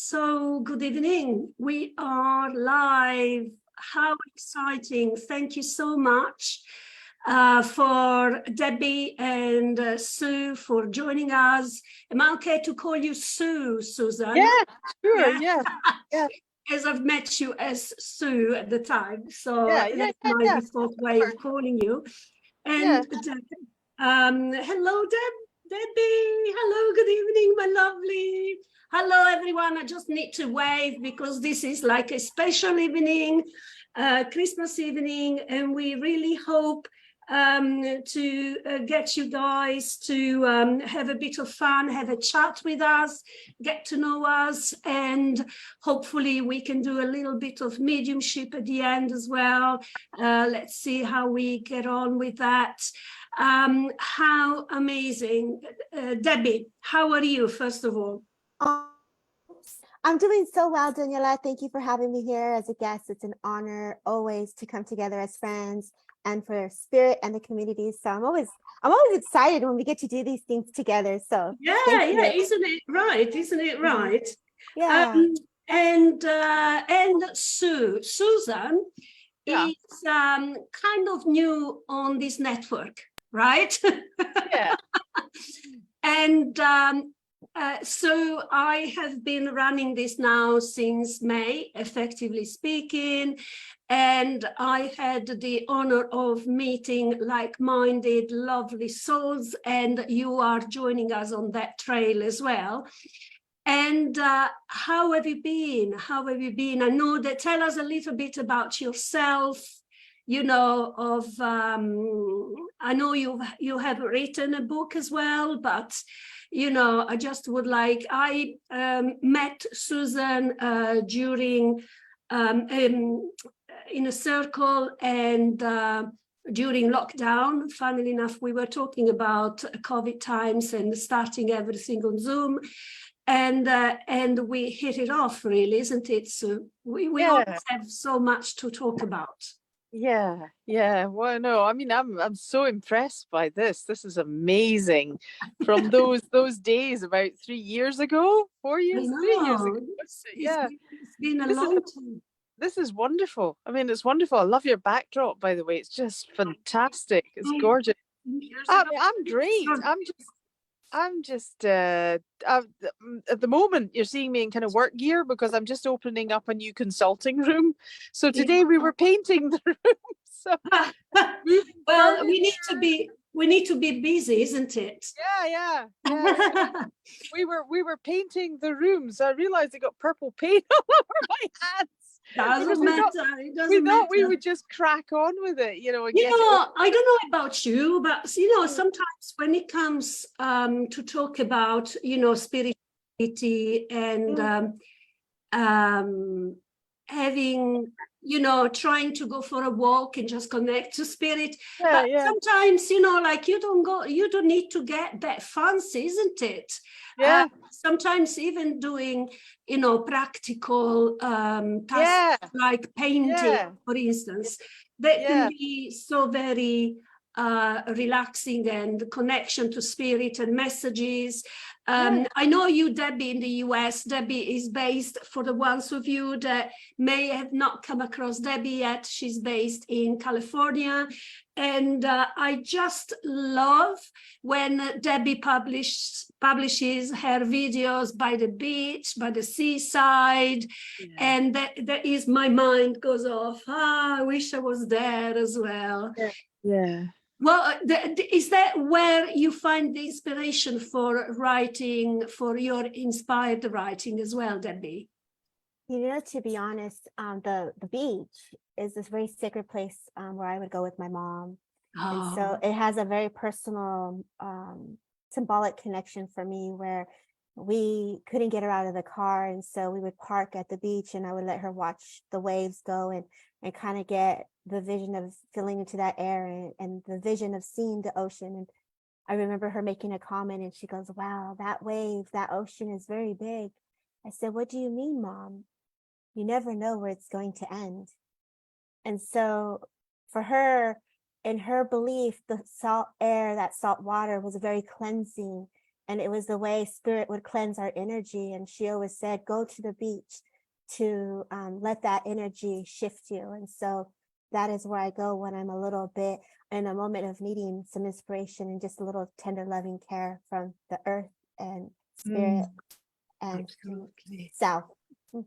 So good evening. We are live. How exciting. Thank you so much for Debbie and Sue for joining us. Am I okay to call you Sue, Susan? Yeah, sure. Yeah. As I've met you as Sue at the time. So Yeah. that's my default way of calling you. And hello, Debbie. Hello, good evening, my lovely. Hello, everyone. I just need to wave because this is like a special evening, Christmas evening, and we really hope to get you guys to have a bit of fun, have a chat with us, get to know us, and hopefully we can do a little bit of mediumship at the end as well. Let's see how we get on with that. How amazing. Debbie, how are you, first of all? I'm doing so well, Daniela. Thank you for having me here as a guest. It's an honor always to come together as friends and for Spirit and the community. So I'm always excited when we get to do these things together. So yeah, isn't it right? Isn't it right? Yeah. And Susan is kind of new on this network, right? Yeah. And so I have been running this now since May, effectively speaking, and I had the honor of meeting like-minded, lovely souls, and you are joining us on that trail as well. And how have you been? How have you been? I know that, tell us a little bit about yourself. You know, I know you have written a book as well, but you know, I just would like, I met Susan during in a circle and during lockdown. Funnily enough, we were talking about COVID times and starting everything on Zoom. And we hit it off, really, isn't it? So we always have so much to talk about. Yeah. Well, no, I mean, I'm so impressed by this. This is amazing. From those days about 3 years ago, 4 years, 3 years ago. It's been a long time. This is wonderful. I mean, it's wonderful. I love your backdrop, by the way. It's just fantastic. It's gorgeous. I'm great. I'm just at the moment you're seeing me in kind of work gear because I'm just opening up a new consulting room. So today we were painting the room. So well, we need to be busy, isn't it? Yeah. we were painting the room, so I realized I got purple paint all over my hands. Doesn't matter. We thought we would just crack on with it, you know. I don't know about you, but you know, sometimes when it comes to talk about, you know, spirituality and having, you know, trying to go for a walk and just connect to spirit. But sometimes, you know, like you don't need to get that fancy, isn't it? Sometimes even doing, you know, practical tasks like painting, for instance, that can be so very relaxing and connection to spirit and messages. I know you, Debbie, in the US. Debbie is based, for the ones of you that may have not come across Debbie yet, she's based in California. And I just love when Debbie publishes her videos by the beach, by the seaside, and that is, my mind goes off. I wish I was there as well. Well, is that where you find the inspiration for writing, for your inspired writing as well, Debbie? You know, to be honest, the beach is this very sacred place where I would go with my mom. And so it has a very personal, symbolic connection for me, where we couldn't get her out of the car. And so we would park at the beach and I would let her watch the waves go and kind of get the vision of feeling into that air and the vision of seeing the ocean. And I remember her making a comment and she goes, wow, that wave, that ocean is very big. I said, what do you mean, Mom? You never know where it's going to end. And so for her, in her belief, the salt air, that salt water was very cleansing And it was the way spirit would cleanse our energy. And she always said, go to the beach to let that energy shift you. And so that is where I go when I'm a little bit in a moment of needing some inspiration and just a little tender loving care from the earth and spirit and south.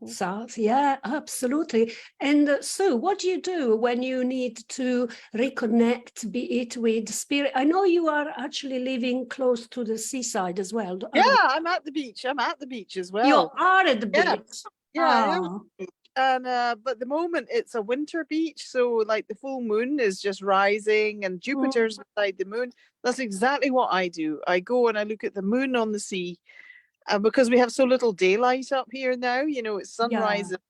South, yeah, absolutely. And so what do you do when you need to reconnect, be it with spirit? I know you are actually living close to the seaside as well. Yeah, I'm at the beach. I'm at the beach as well. You are at the beach. Yeah, I am. And but the moment it's a winter beach, so like the full moon is just rising and Jupiter's beside the moon. That's exactly what I do. I go and I look at the moon on the sea. Because we have so little daylight up here now, you know, it's sunrise at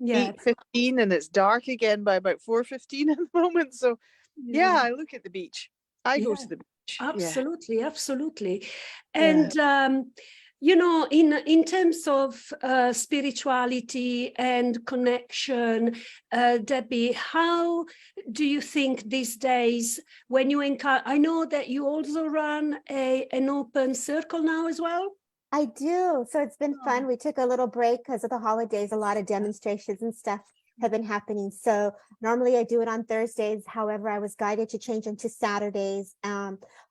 8:15 and it's dark again by about 4:15 at the moment. So yeah, I look at the beach. I go to the beach. Absolutely, absolutely. And you know, in terms of spirituality and connection, Debbie, how do you think these days when you encounter, I know that you also run an open circle now as well? I do. So it's been fun. We took a little break because of the holidays. A lot of demonstrations and stuff have been happening. So normally I do it on Thursdays. However, I was guided to change into Saturdays.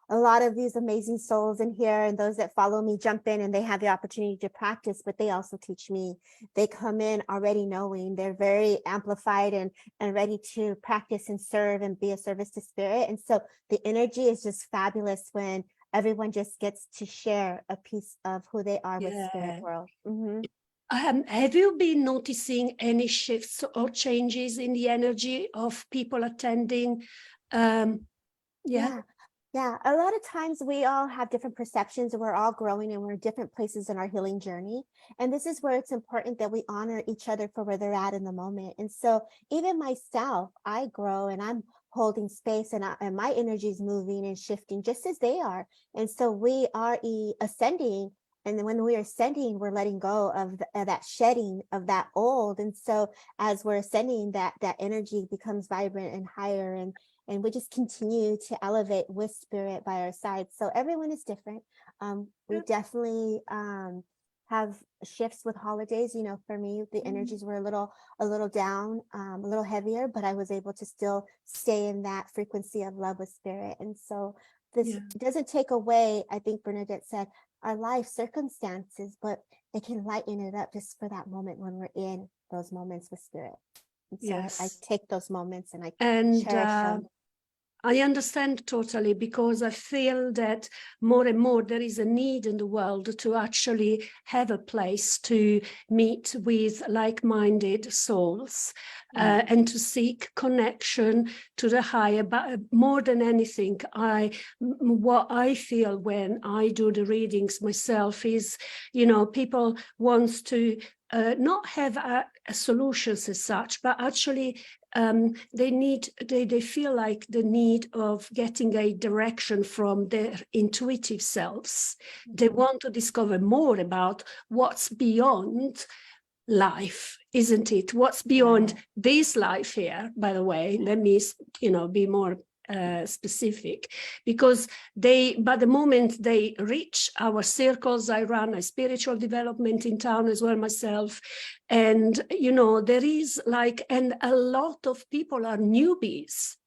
A lot of these amazing souls in here and those that follow me jump in and they have the opportunity to practice, but they also teach me. They come in already knowing. They're very amplified and ready to practice and serve and be a service to spirit. And so the energy is just fabulous when everyone just gets to share a piece of who they are with spirit world. Have you been noticing any shifts or changes in the energy of people attending? Yeah, a lot of times we all have different perceptions and we're all growing and we're in different places in our healing journey. And this is where it's important that we honor each other for where they're at in the moment. And so even myself, I grow and I'm holding space and my energy is moving and shifting just as they are. And so we are ascending. And then when we are ascending, we're letting go of that shedding of that old. And so as we're ascending, that energy becomes vibrant and higher, and we just continue to elevate with spirit by our side. So everyone is different. We definitely have shifts with holidays. You know, for me, the energies were a little down, a little heavier, but I was able to still stay in that frequency of love with spirit. And so this doesn't take away, I think Bernadette said, our life circumstances, but it can lighten it up just for that moment when we're in those moments with spirit. And so I take those moments and I cherish them. I understand totally, because I feel that more and more there is a need in the world to actually have a place to meet with like-minded souls and to seek connection to the higher. But more than anything, what I feel when I do the readings myself is, you know, people want to not have a solutions as such, but actually they feel like the need of getting a direction from their intuitive selves. They want to discover more about what's beyond life, isn't it? What's beyond this life here, by the way. Let me, you know, be more specific, because by the moment they reach our circles, I run a spiritual development in town as well myself, and you know, there is like, and a lot of people are newbies,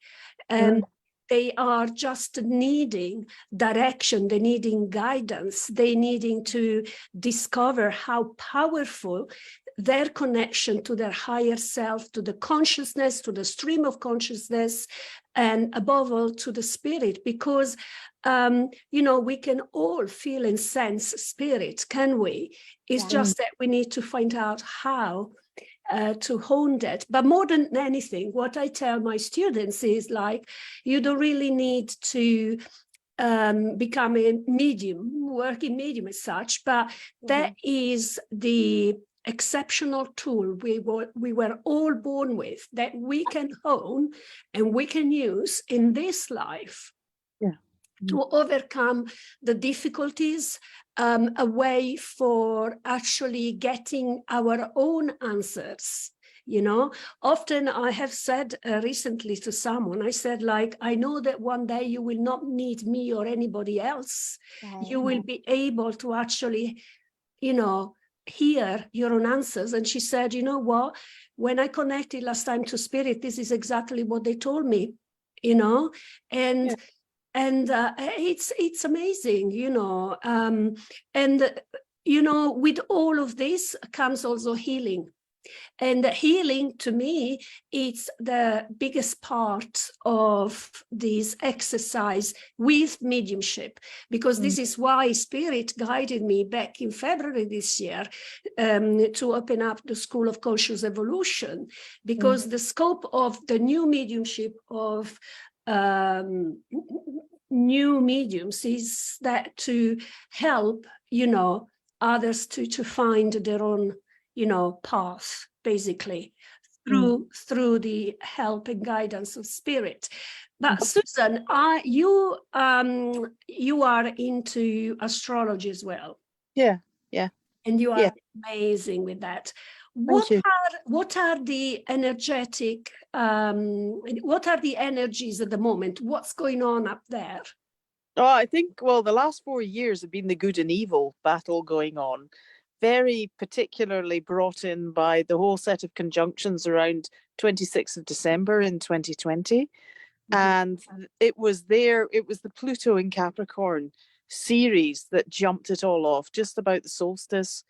and they are just needing direction, they needing guidance, they needing to discover how powerful their connection to their higher self, to the consciousness, to the stream of consciousness, and above all to the spirit, because you know, we can all feel and sense spirit, can we? It's just that we need to find out how to hone that. But more than anything, what I tell my students is like, you don't really need to become a medium, working medium as such, but that is the exceptional tool we were all born with, that we can hone and we can use in this life to overcome the difficulties, a way for actually getting our own answers, you know. Often I have said recently to someone, I said, like, I know that one day you will not need me or anybody else. Right. You will be able to actually, you know, hear your own answers. And she said, you know what, when I connected last time to spirit, this is exactly what they told me, you know. And it's amazing, you know. And you know, with all of this comes also healing. And the healing, to me, it's the biggest part of this exercise with mediumship, because this is why Spirit guided me back in February this year to open up the School of Conscious Evolution, because the scope of the new mediumship of new mediums is that to help, you know, others to find their own, you know, path, basically, through the help and guidance of spirit. But Susan, you are into astrology as well. Yeah. And you are amazing with that. What are the energetic, what are the energies at the moment? What's going on up there? Oh, I think, well, the last 4 years have been the good and evil battle going on, very particularly brought in by the whole set of conjunctions around 26th of December in 2020. And it was the Pluto in Capricorn series that jumped it all off just about the solstice.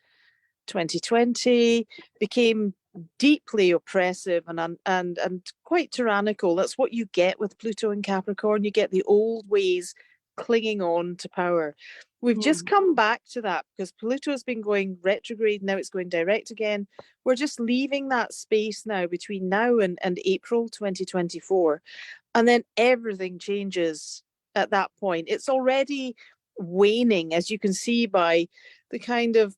2020 became deeply oppressive and quite tyrannical. That's what you get with Pluto in Capricorn. You get the old ways clinging on to power. We've just come back to that because Pluto's been going retrograde, now it's going direct again. We're just leaving that space now between now and April 2024. And then everything changes at that point. It's already waning, as you can see by the kind of,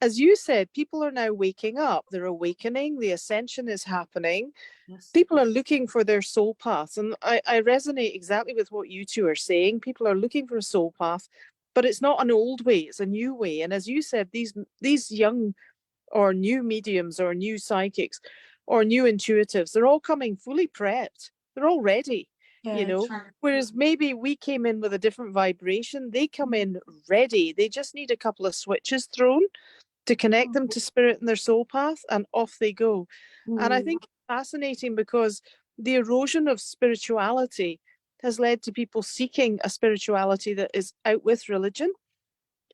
as you said, people are now waking up. They're awakening. The ascension is happening. Yes. People are looking for their soul path. And I resonate exactly with what you two are saying. People are looking for a soul path, but it's not an old way, it's a new way. And as you said, these young or new mediums or new psychics or new intuitives, they're all coming fully prepped. They're all ready, you know. True. Whereas maybe we came in with a different vibration. They come in ready. They just need a couple of switches thrown to connect them to spirit and their soul path, and off they go. And I think it's fascinating because the erosion of spirituality has led to people seeking a spirituality that is out with religion.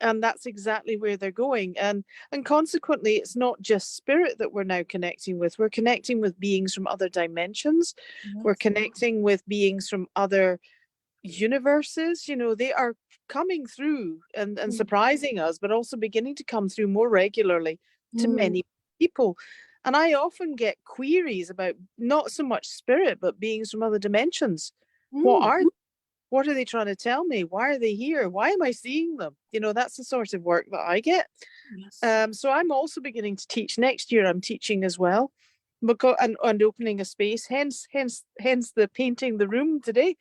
And that's exactly where they're going. And consequently, it's not just spirit that we're now connecting with. We're connecting with beings from other dimensions. Yes. We're connecting with beings from other universes. You know, they are coming through and surprising us, but also beginning to come through more regularly to many people. And I often get queries about not so much spirit, but beings from other dimensions. What are they trying to tell me? Why are they here? Why am I seeing them? You know, that's the sort of work that I get. Yes. So I'm also beginning to teach. Next year I'm teaching as well, because and opening a space. Hence the painting the room today.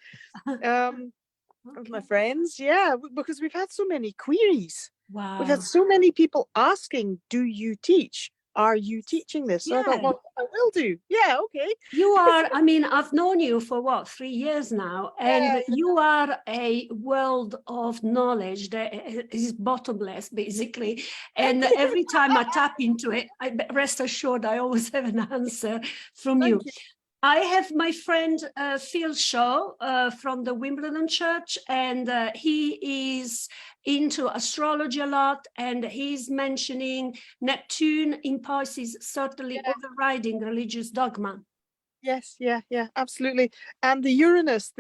With my friends, because we've had so many queries. Wow. We've had so many people asking, do you teach? Are you teaching this? So I thought, well, I will do. Yeah, okay. You are, I mean, I've known you for what, 3 years now, and you are a world of knowledge that is bottomless, basically. And every time I tap into it, rest assured, I always have an answer from you. I have my friend Phil Shaw from the Wimbledon Church, and he is into astrology a lot, and he's mentioning Neptune in Pisces certainly overriding religious dogma. Yes, yeah, absolutely. And the Uranus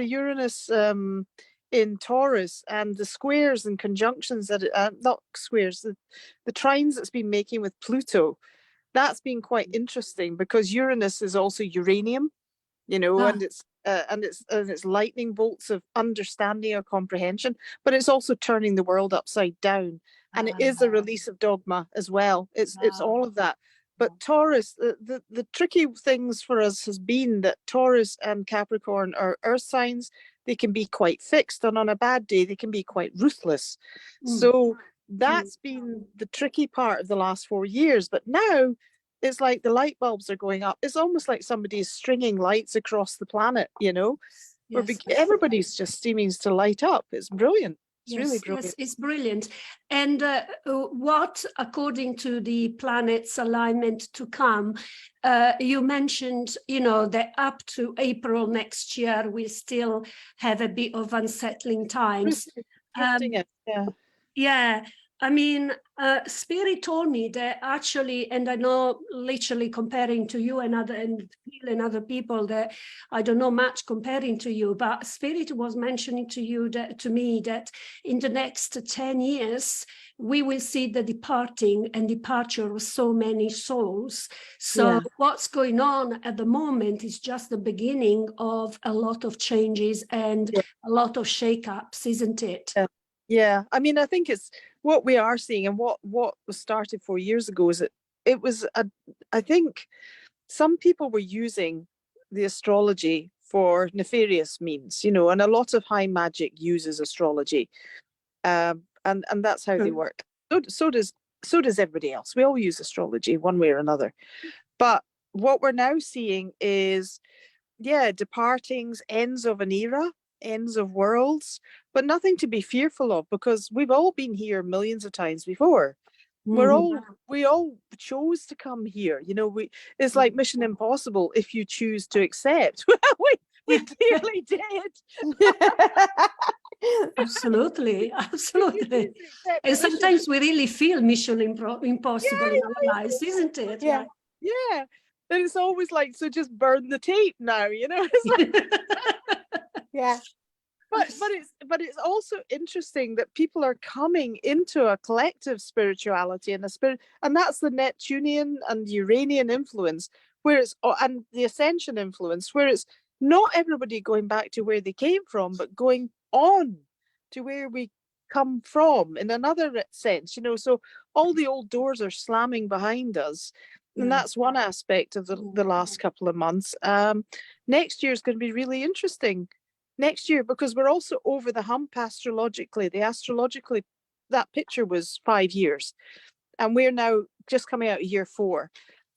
in Taurus, and the squares and conjunctions that not squares, the trines that's been making with Pluto. That's been quite interesting because Uranus is also uranium, you know, and it's lightning bolts of understanding or comprehension, but it's also turning the world upside down, and it is a release of dogma as well. It's all of that. But Taurus, the tricky things for us has been that Taurus and Capricorn are earth signs. They can be quite fixed, and on a bad day they can be quite ruthless. So that's been the tricky part of the last 4 years. But now it's like the light bulbs are going up. It's almost like somebody's stringing lights across the planet, you know. Yes. Everybody's just seeming to light up. It's brilliant. It's really brilliant. Yes, it's brilliant. And what, according to the planet's alignment to come, you mentioned, you know, that up to April next year, we still have a bit of unsettling times. Yeah. Yeah, I mean, Spirit told me that actually, and I know literally comparing to you and other people that I don't know much comparing to you, but Spirit was mentioning to me that in the next 10 years, we will see the departure of so many souls. So what's going on at the moment is just the beginning of a lot of changes and a lot of shakeups, isn't it? Yeah, I mean, I think it's what we are seeing, and what was started 4 years ago is it was I think some people were using the astrology for nefarious means, you know, and a lot of high magic uses astrology, and that's how they work. So does everybody else. We all use astrology one way or another, but what we're now seeing is departings, ends of an era, ends of worlds, but nothing to be fearful of, because we've all been here millions of times before. We all chose to come here, you know. It's like Mission Impossible. If you choose to accept, well, we clearly did. Absolutely. And sometimes we really feel Mission Impossible in our lives, isn't it? Yeah. And it's always like, so just burn the tape now, you know. It's like, but it's also interesting that people are coming into a collective spirituality and and that's the Neptunian and Uranian influence, where it's and the Ascension influence, where it's not everybody going back to where they came from, but going on to where we come from in another sense, you know. So all the old doors are slamming behind us. And that's one aspect of the last couple of months. Next year is going to be really interesting. Next year, because we're also over the hump astrologically. Astrologically, that picture was 5 years, and we're now just coming out of year 4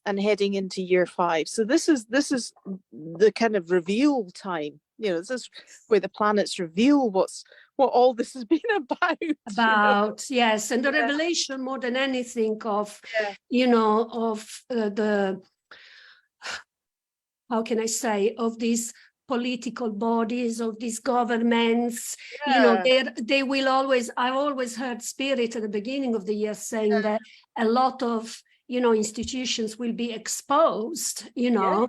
and heading into year 5. So this is the kind of reveal time. You know, this is where the planets reveal what all this has been about. Yes, and the revelation more than anything of, you know, of the, how can I say, of these political bodies, of these governments, you know, they will always, I've always heard Spirit at the beginning of the year saying that a lot of, you know, institutions will be exposed, you know,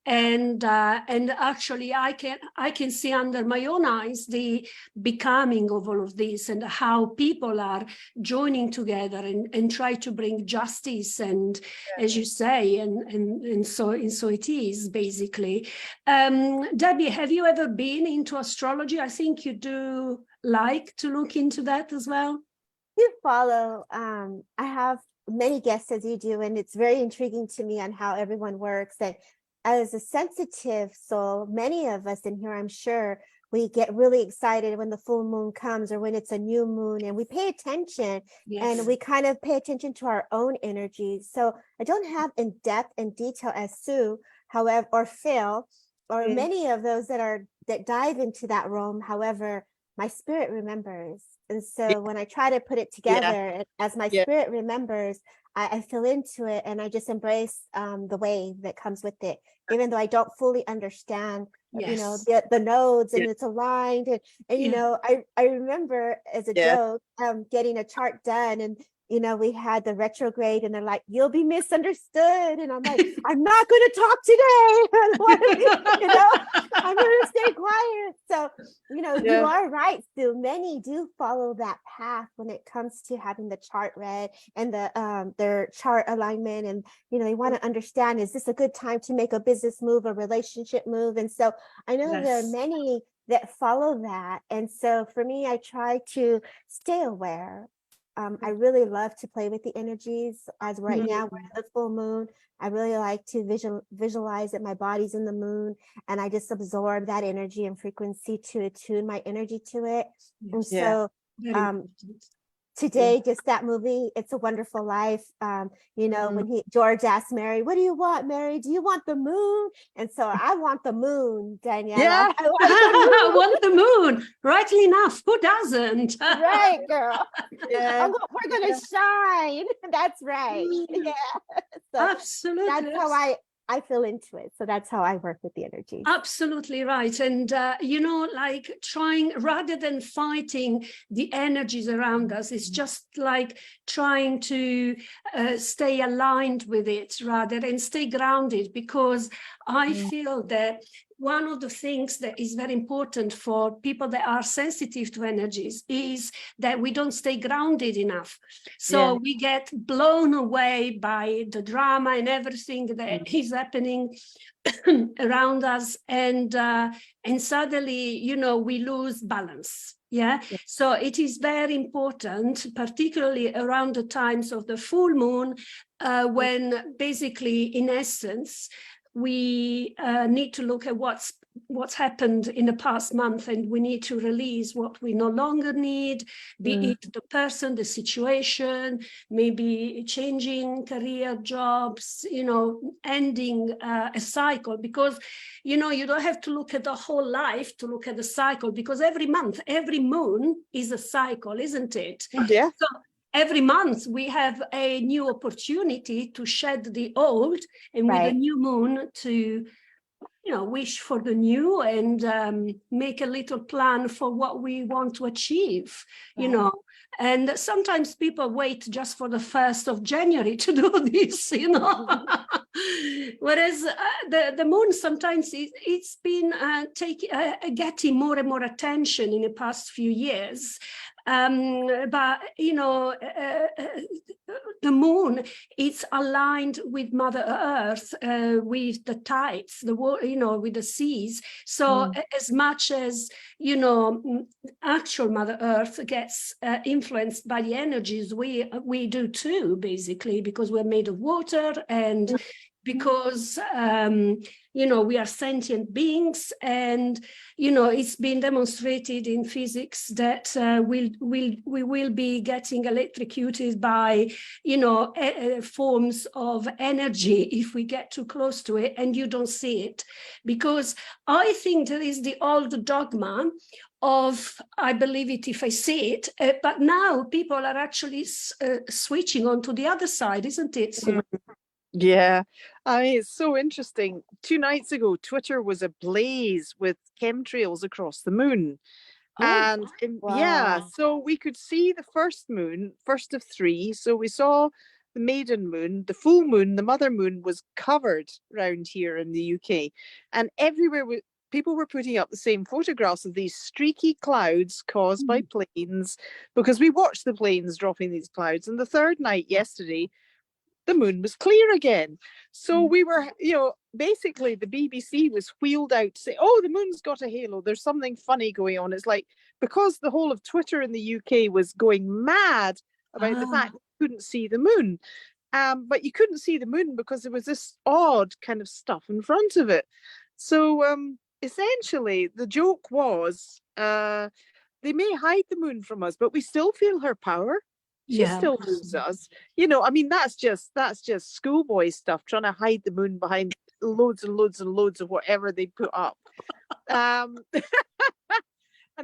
and actually I can see under my own eyes the becoming of all of this, and how people are joining together and try to bring justice, and as you say, and so it is basically. Debbie, have you ever been into astrology? I think you do like to look into that as well. You follow. I have many guests as you do, and it's very intriguing to me on how everyone works. And as a sensitive soul, many of us in here, I'm sure, we get really excited when the full moon comes or when it's a new moon, and we pay attention and we kind of pay attention to our own energies. So I don't have in depth and detail as Sue, however, or Phil, or many of those that dive into that realm. However, my spirit remembers. And so when I try to put it together, as my spirit remembers, I feel into it, and I just embrace the way that comes with it, even though I don't fully understand, you know, the nodes, and it's aligned. And you know, I remember as a joke, getting a chart done, and you know, we had the retrograde, and they're like, "You'll be misunderstood," and I'm like, "I'm not going to talk today." You know, I'm going to stay quiet. So, you know, you are right, Sue. Many do follow that path when it comes to having the chart read and their chart alignment, and you know, they want to understand, is this a good time to make a business move, a relationship move? And so I know there are many that follow that, and so for me, I try to stay aware. I really love to play with the energies. As right now we're in the full moon, I really like to visualize that my body's in the moon, and I just absorb that energy and frequency to attune my energy to it. And so today, just that movie, It's a Wonderful Life. You know, when George asked Mary, "What do you want, Mary? Do you want the moon?" And so I want the moon, Daniela. Yeah. I want the moon. Rightly enough. Who doesn't? Right, girl. Yeah. We're gonna shine. That's right. Yeah. So Absolutely. that's how I feel into it. So that's how I work with the energy. Absolutely right. And, you know, like trying, rather than fighting the energies around us, it's just like trying to stay aligned with it rather, and stay grounded, because I feel that one of the things that is very important for people that are sensitive to energies is that we don't stay grounded enough. So we get blown away by the drama and everything that is happening around us, and suddenly, you know, we lose balance. So it is very important, particularly around the times of the full moon, when basically, in essence, we need to look at what's happened in the past month, and we need to release what we no longer need, be it the person, the situation, maybe changing career, jobs, you know, ending a cycle, because, you know, you don't have to look at the whole life to look at the cycle, because every month, every moon is a cycle, isn't it? Yeah. So every month we have a new opportunity to shed the old, and with a new moon to, you know, wish for the new, and make a little plan for what we want to achieve, you know. And sometimes people wait just for the 1st of January to do this, you know. Whereas the moon sometimes it's been getting more and more attention in the past few years. But, you know, the moon, it's aligned with Mother Earth, with the tides, you know, with the seas. So as much as, you know, actual Mother Earth gets influenced by the energies, we do too, basically, because we're made of water, and because, you know, we are sentient beings, and, you know, it's been demonstrated in physics that we will be getting electrocuted by, you know, forms of energy if we get too close to it and you don't see it. Because I think there is the old dogma of, I believe it if I see it, but now people are actually switching on to the other side, isn't it? Yeah, I mean, it's so interesting. 2 nights ago, Twitter was ablaze with chemtrails across the moon. And yeah, so we could see the first moon, first of 3. So we saw the maiden moon, the full moon, the mother moon was covered round here in the UK. And everywhere people were putting up the same photographs of these streaky clouds caused by planes, because we watched the planes dropping these clouds. And the third night yesterday, the moon was clear again. So we were, you know, basically the BBC was wheeled out to say, oh, the moon's got a halo, there's something funny going on. It's like, because the whole of Twitter in the UK was going mad about the fact that you couldn't see the moon. But you couldn't see the moon because there was this odd kind of stuff in front of it. So essentially the joke was, they may hide the moon from us, but we still feel her power. She still moves us. You know, I mean, that's just schoolboy stuff, trying to hide the moon behind loads and loads and loads of whatever they put up. And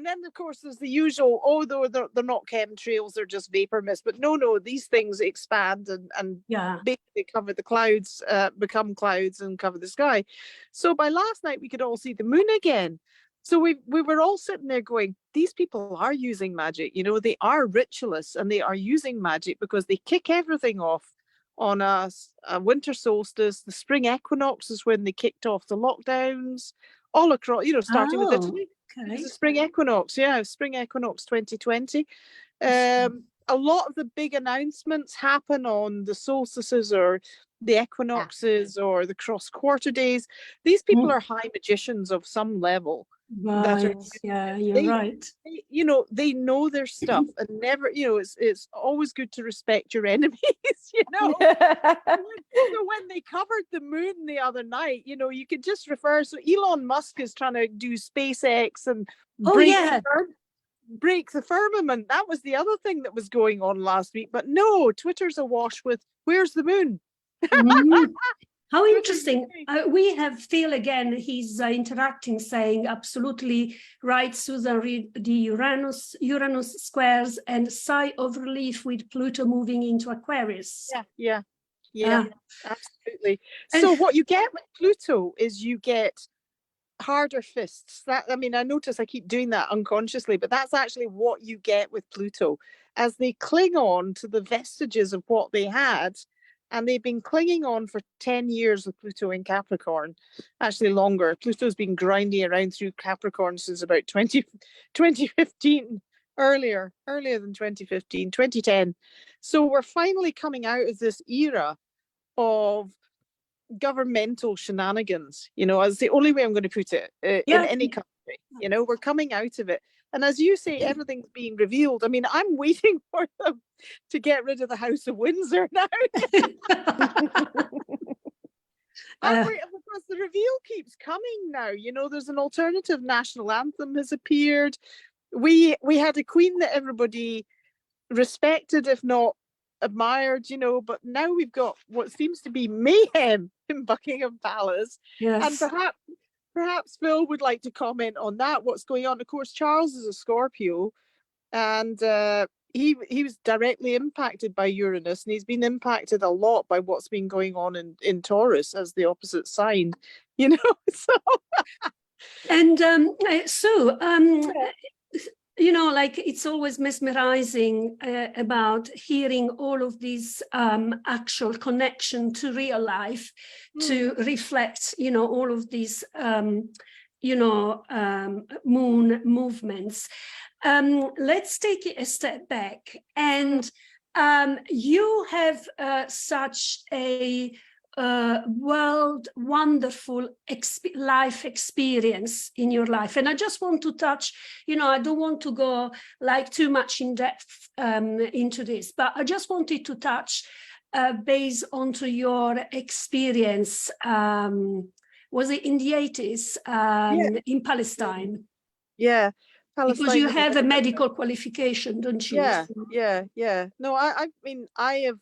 then, of course, there's the usual, oh, they're not chemtrails, they're just vapor mist. But no, these things expand and basically cover the clouds, become clouds and cover the sky. So by last night, we could all see the moon again. So we were all sitting there going, these people are using magic, you know, they are ritualists, and they are using magic because they kick everything off on a winter solstice. The spring equinox is when they kicked off the lockdowns all across, you know, starting with Italy. Okay. It's the spring equinox, spring equinox 2020. A lot of the big announcements happen on the solstices or the equinoxes or the cross quarter days. These people are high magicians of some level. Right. You're right. You know, they know their stuff, and never, you know, it's always good to respect your enemies, you know. So when they covered the moon the other night, you know, you could just refer. So Elon Musk is trying to do SpaceX and break the firmament. That was the other thing that was going on last week. But no, Twitter's awash with, where's the moon? Mm. How interesting. We have Phil again, he's interacting, saying absolutely right, Susan Reed, the Uranus squares and sigh of relief with Pluto moving into Aquarius. Yeah, absolutely. So what you get with Pluto is you get harder fists. That, I mean, I notice I keep doing that unconsciously, but that's actually what you get with Pluto as they cling on to the vestiges of what they had. And they've been clinging on for 10 years with Pluto in Capricorn, actually longer. Pluto's been grinding around through Capricorn since about 2015, earlier than 2015, 2010. So we're finally coming out of this era of governmental shenanigans, you know, as the only way I'm going to put it, in any country. You know, we're coming out of it. And as you say, everything's being revealed. I mean, I'm waiting for them to get rid of the House of Windsor now. Because the reveal keeps coming now. You know, there's an alternative national anthem has appeared. We had a queen that everybody respected, if not admired, you know, but now we've got what seems to be mayhem in Buckingham Palace. Yes. And perhaps Phil would like to comment on that, what's going on. Of course, Charles is a Scorpio, and he was directly impacted by Uranus, and he's been impacted a lot by what's been going on in Taurus as the opposite sign, you know. So and you know, like it's always mesmerizing about hearing all of these actual connection to real life, to reflect, you know, all of these, you know, moon movements. Let's take it a step back. And you have such a wonderful life experience in your life, and I just want to touch, you know, I don't want to go like too much in depth into this, but I just wanted to touch based onto your experience. Was it in the 80s in Palestine? Yeah, Palestine, because you have a medical qualification, don't you? Yeah. No, I mean, I have,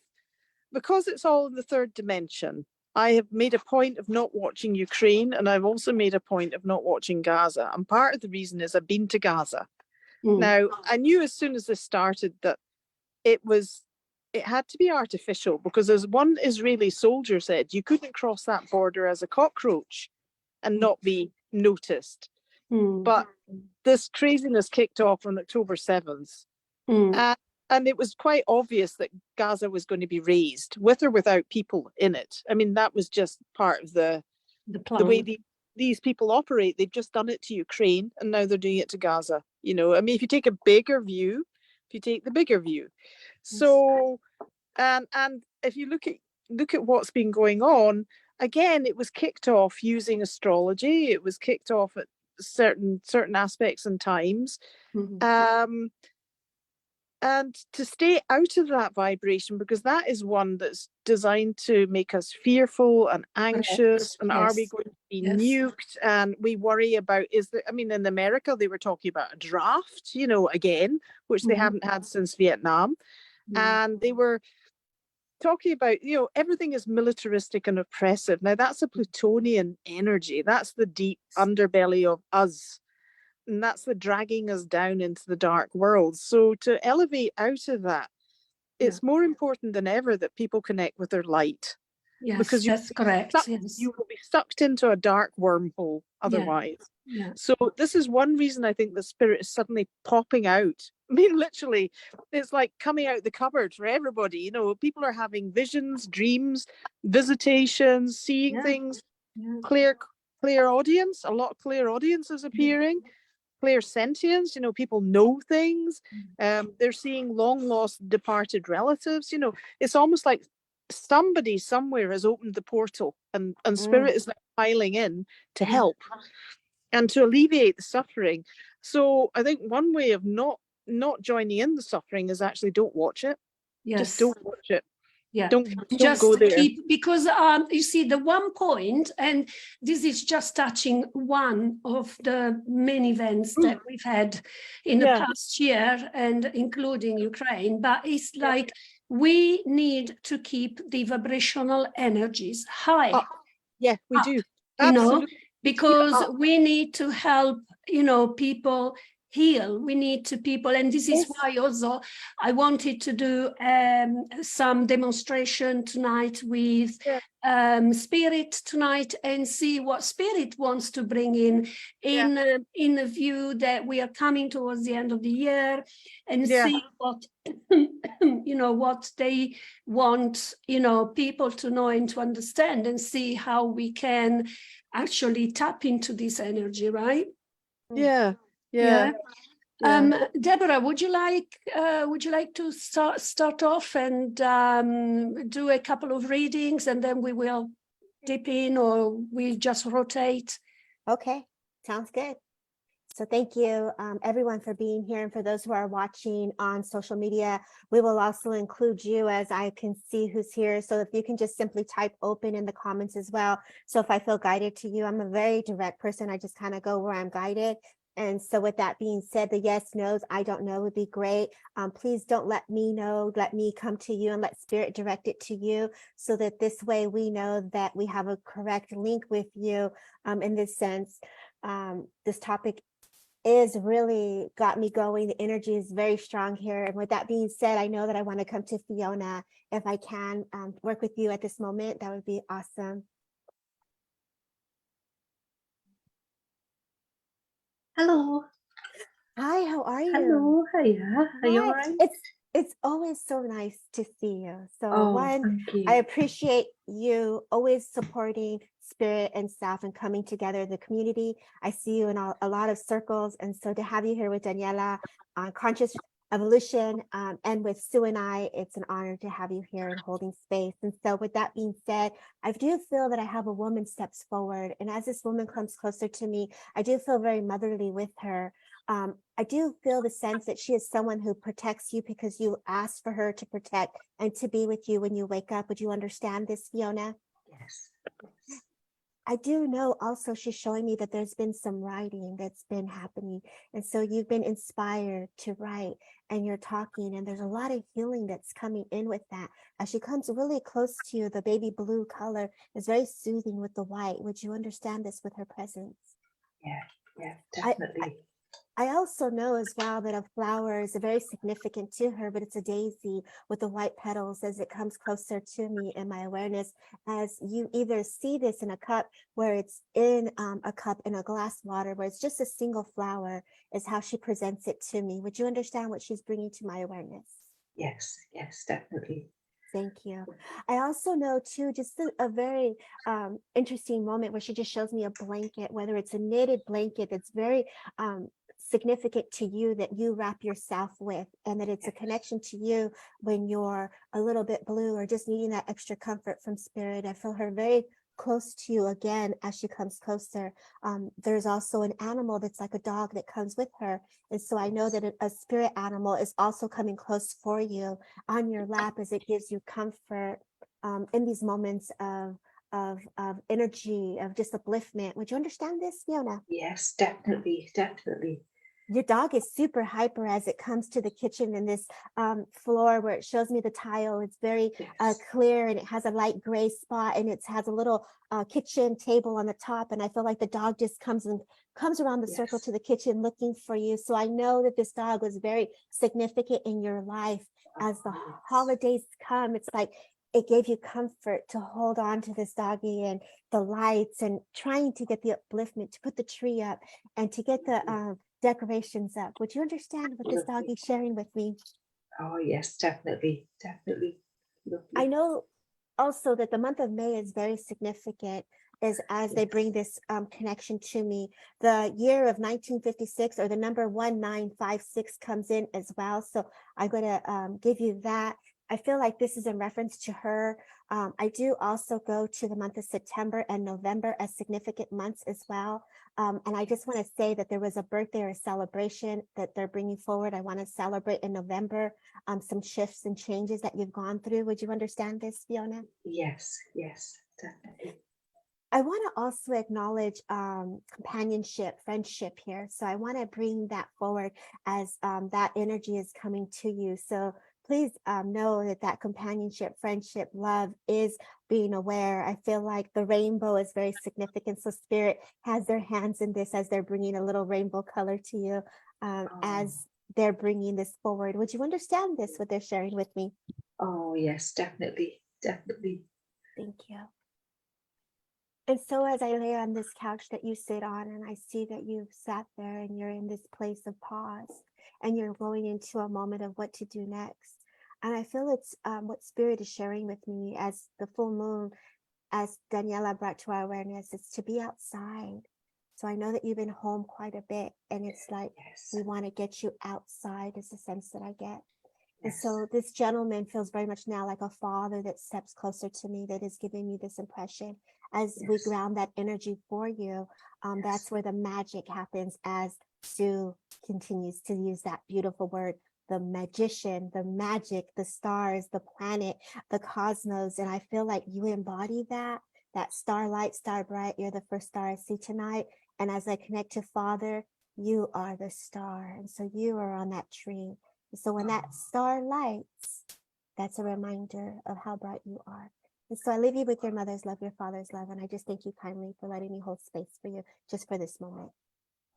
because it's all in the third dimension, I have made a point of not watching Ukraine, and I've also made a point of not watching Gaza. And part of the reason is I've been to Gaza. Now, I knew as soon as this started that it had to be artificial, because as one Israeli soldier said, you couldn't cross that border as a cockroach and not be noticed. But this craziness kicked off on October 7th. And it was quite obvious that Gaza was going to be razed, with or without people in it. I mean, that was just part of the way these people operate. They've just done it to Ukraine, and now they're doing it to Gaza. You know, I mean, if you take the bigger view. So, and if you look at what's been going on, again, it was kicked off using astrology. It was kicked off at certain aspects and times. And to stay out of that vibration, because that is one that's designed to make us fearful and anxious. And are we going to be nuked? And we worry about, I mean, in America, they were talking about a draft, you know, again, which they haven't had since Vietnam. And they were talking about, you know, everything is militaristic and oppressive. Now, that's a Plutonian energy. That's the deep underbelly of us. And that's the dragging us down into the dark world. So to elevate out of that, it's more important than ever that people connect with their light. Yes, because that's correct. You will be sucked into a dark wormhole otherwise. So this is one reason I think the spirit is suddenly popping out. I mean, literally, it's like coming out the cupboard for everybody. You know, people are having visions, dreams, visitations, seeing things. Clear audience. A lot of clear audience is appearing. Clear sentience, you know, people know things. They're seeing long lost departed relatives. You know, it's almost like somebody somewhere has opened the portal, and spirit is now piling in to help and to alleviate the suffering. So I think one way of not joining in the suffering is actually don't watch it. Just don't watch it. Yeah, don't just go there. keep, because you see the one point, and this is just touching one of the many events that we've had in the past year, and including Ukraine, but it's like we need to keep the vibrational energies high. Yeah, we do. You know, Absolutely. because we need to help, you know, people heal. We need to people, and this is why also I wanted to do some demonstration tonight with spirit tonight, and see what spirit wants to bring in the view that we are coming towards the end of the year, and see what you know, what they want, you know, people to know and to understand, and see how we can actually tap into this energy, right? Yeah. Deborah, would you like to start off and do a couple of readings, and then we will dip in, or we just rotate? Okay, sounds good. So thank you, everyone, for being here. And for those who are watching on social media, we will also include you, as I can see who's here. So if you can just simply type open in the comments as well. So if I feel guided to you, I'm a very direct person. I just kind of go where I'm guided. And so with that being said, the yes, no's, I don't know would be great. Please don't let me know, let me come to you, and let spirit direct it to you, so that this way we know that we have a correct link with you in this sense. This topic is really got me going. The energy is very strong here. And with that being said, I know that I want to come to Fiona. If I can work with you at this moment, that would be awesome. Hello. Hi, how are you? Hello, hiya. Are you all right? It's always so nice to see you. So thank you. I appreciate you always supporting spirit and self and coming together in the community. I see you in a lot of circles. And so to have you here with Daniela on Conscious Evolution and with Sue and I, it's an honor to have you here and holding space. And so with that being said, I do feel that I have a woman steps forward. And as this woman comes closer to me, I do feel very motherly with her. I do feel the sense that she is someone who protects you because you asked for her to protect and to be with you when you wake up. Would you understand this, Fiona? Yes. I do know also she's showing me that there's been some writing that's been happening. And so you've been inspired to write, and you're talking, and there's a lot of healing that's coming in with that. As she comes really close to you, the baby blue color is very soothing with the white. Would you understand this with her presence? Yeah, definitely. I also know as well that a flower is very significant to her, but it's a daisy with the white petals as it comes closer to me in my awareness. As you either see this in a cup, where it's in a cup in a glass water, where it's just a single flower, is how she presents it to me. Would you understand what she's bringing to my awareness? Yes, definitely. Thank you. I also know too, just a very interesting moment where she just shows me a blanket, whether it's a knitted blanket that's very significant to you, that you wrap yourself with, and that it's a connection to you when you're a little bit blue or just needing that extra comfort from spirit. I feel her very close to you again as she comes closer. There's also an animal that's like a dog that comes with her. And so I know that a spirit animal is also coming close for you on your lap, as it gives you comfort in these moments of energy, of just upliftment. Would you understand this, Fiona? Yes, definitely. Your dog is super hyper as it comes to the kitchen, and this floor where it shows me the tile. It's very clear, and it has a light gray spot, and it has a little kitchen table on the top. And I feel like the dog just comes around the circle to the kitchen looking for you. So I know that this dog was very significant in your life. As the holidays come, it's like it gave you comfort to hold on to this doggy, and the lights, and trying to get the upliftment, to put the tree up, and to get the decorations up. Would you understand what this dog is sharing with me? Oh yes, definitely. Lovely. I know also that the month of May is very significant, as they bring this connection to me. The year of 1956, or the number 1956, comes in as well. So I'm going to give you that. I feel like this is in reference to her. I do also go to the month of September and November as significant months as well. And I just want to say that there was a birthday or a celebration that they're bringing forward. I want to celebrate in November some shifts and changes that you've gone through. Would you understand this, Fiona? Yes, yes, definitely. I want to also acknowledge companionship, friendship here. So I want to bring that forward as that energy is coming to you. So please know that that companionship, friendship, love is being aware. I feel like the rainbow is very significant. So Spirit has their hands in this as they're bringing a little rainbow color to you as they're bringing this forward. Would you understand this, what they're sharing with me? Oh, yes, definitely, definitely. Thank you. And so as I lay on this couch that you sit on, and I see that you've sat there and you're in this place of pause and you're going into a moment of what to do next. And I feel it's what Spirit is sharing with me as the full moon, as Daniela brought to our awareness, is to be outside. So I know that you've been home quite a bit, and it's like, yes, we want to get you outside is the sense that I get. And yes, so this gentleman feels very much now like a father that steps closer to me, that is giving me this impression. As we yes, ground that energy for you, yes, that's where the magic happens, as Sue continues to use that beautiful word, the magician, the magic, the stars, the planet, the cosmos. And I feel like you embody that starlight, star bright. You're the first star I see tonight. And as I connect to Father, you are the star. And so you are on that tree. So when that star lights, that's a reminder of how bright you are. And so I leave you with your mother's love, your father's love. And I just thank you kindly for letting me hold space for you just for this moment.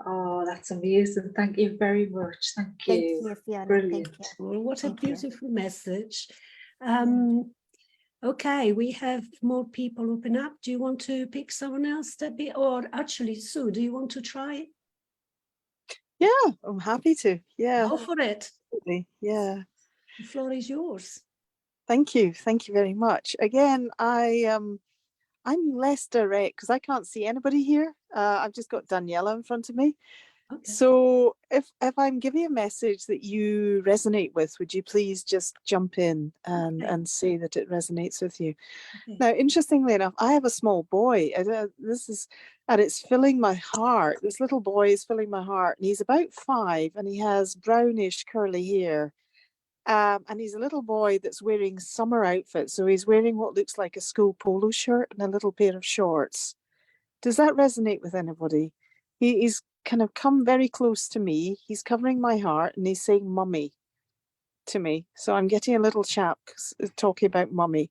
Oh, that's amazing. Thank you very much. Thank you. Thank you, Fiona. Brilliant. Thank you. Well, what a Thank you. beautiful message. Okay, we have more people open up. Do you want to pick someone else, Debbie? Or actually, Sue, do you want to try? Yeah, I'm happy to. Yeah. Go for it. Absolutely. Yeah. The floor is yours. Thank you. Thank you very much. Again, I'm less direct because I can't see anybody here. I've just got Daniela in front of me. Okay. So if I'm giving a message that you resonate with, would you please just jump in and say that it resonates with you? Okay. Now, interestingly enough, I have a small boy. And it's filling my heart. This little boy is filling my heart, and he's about 5, and he has brownish curly hair. And he's a little boy that's wearing summer outfits. So he's wearing what looks like a school polo shirt and a little pair of shorts. Does that resonate with anybody? He's kind of come very close to me. He's covering my heart and he's saying mummy to me. So I'm getting a little chap talking about mummy.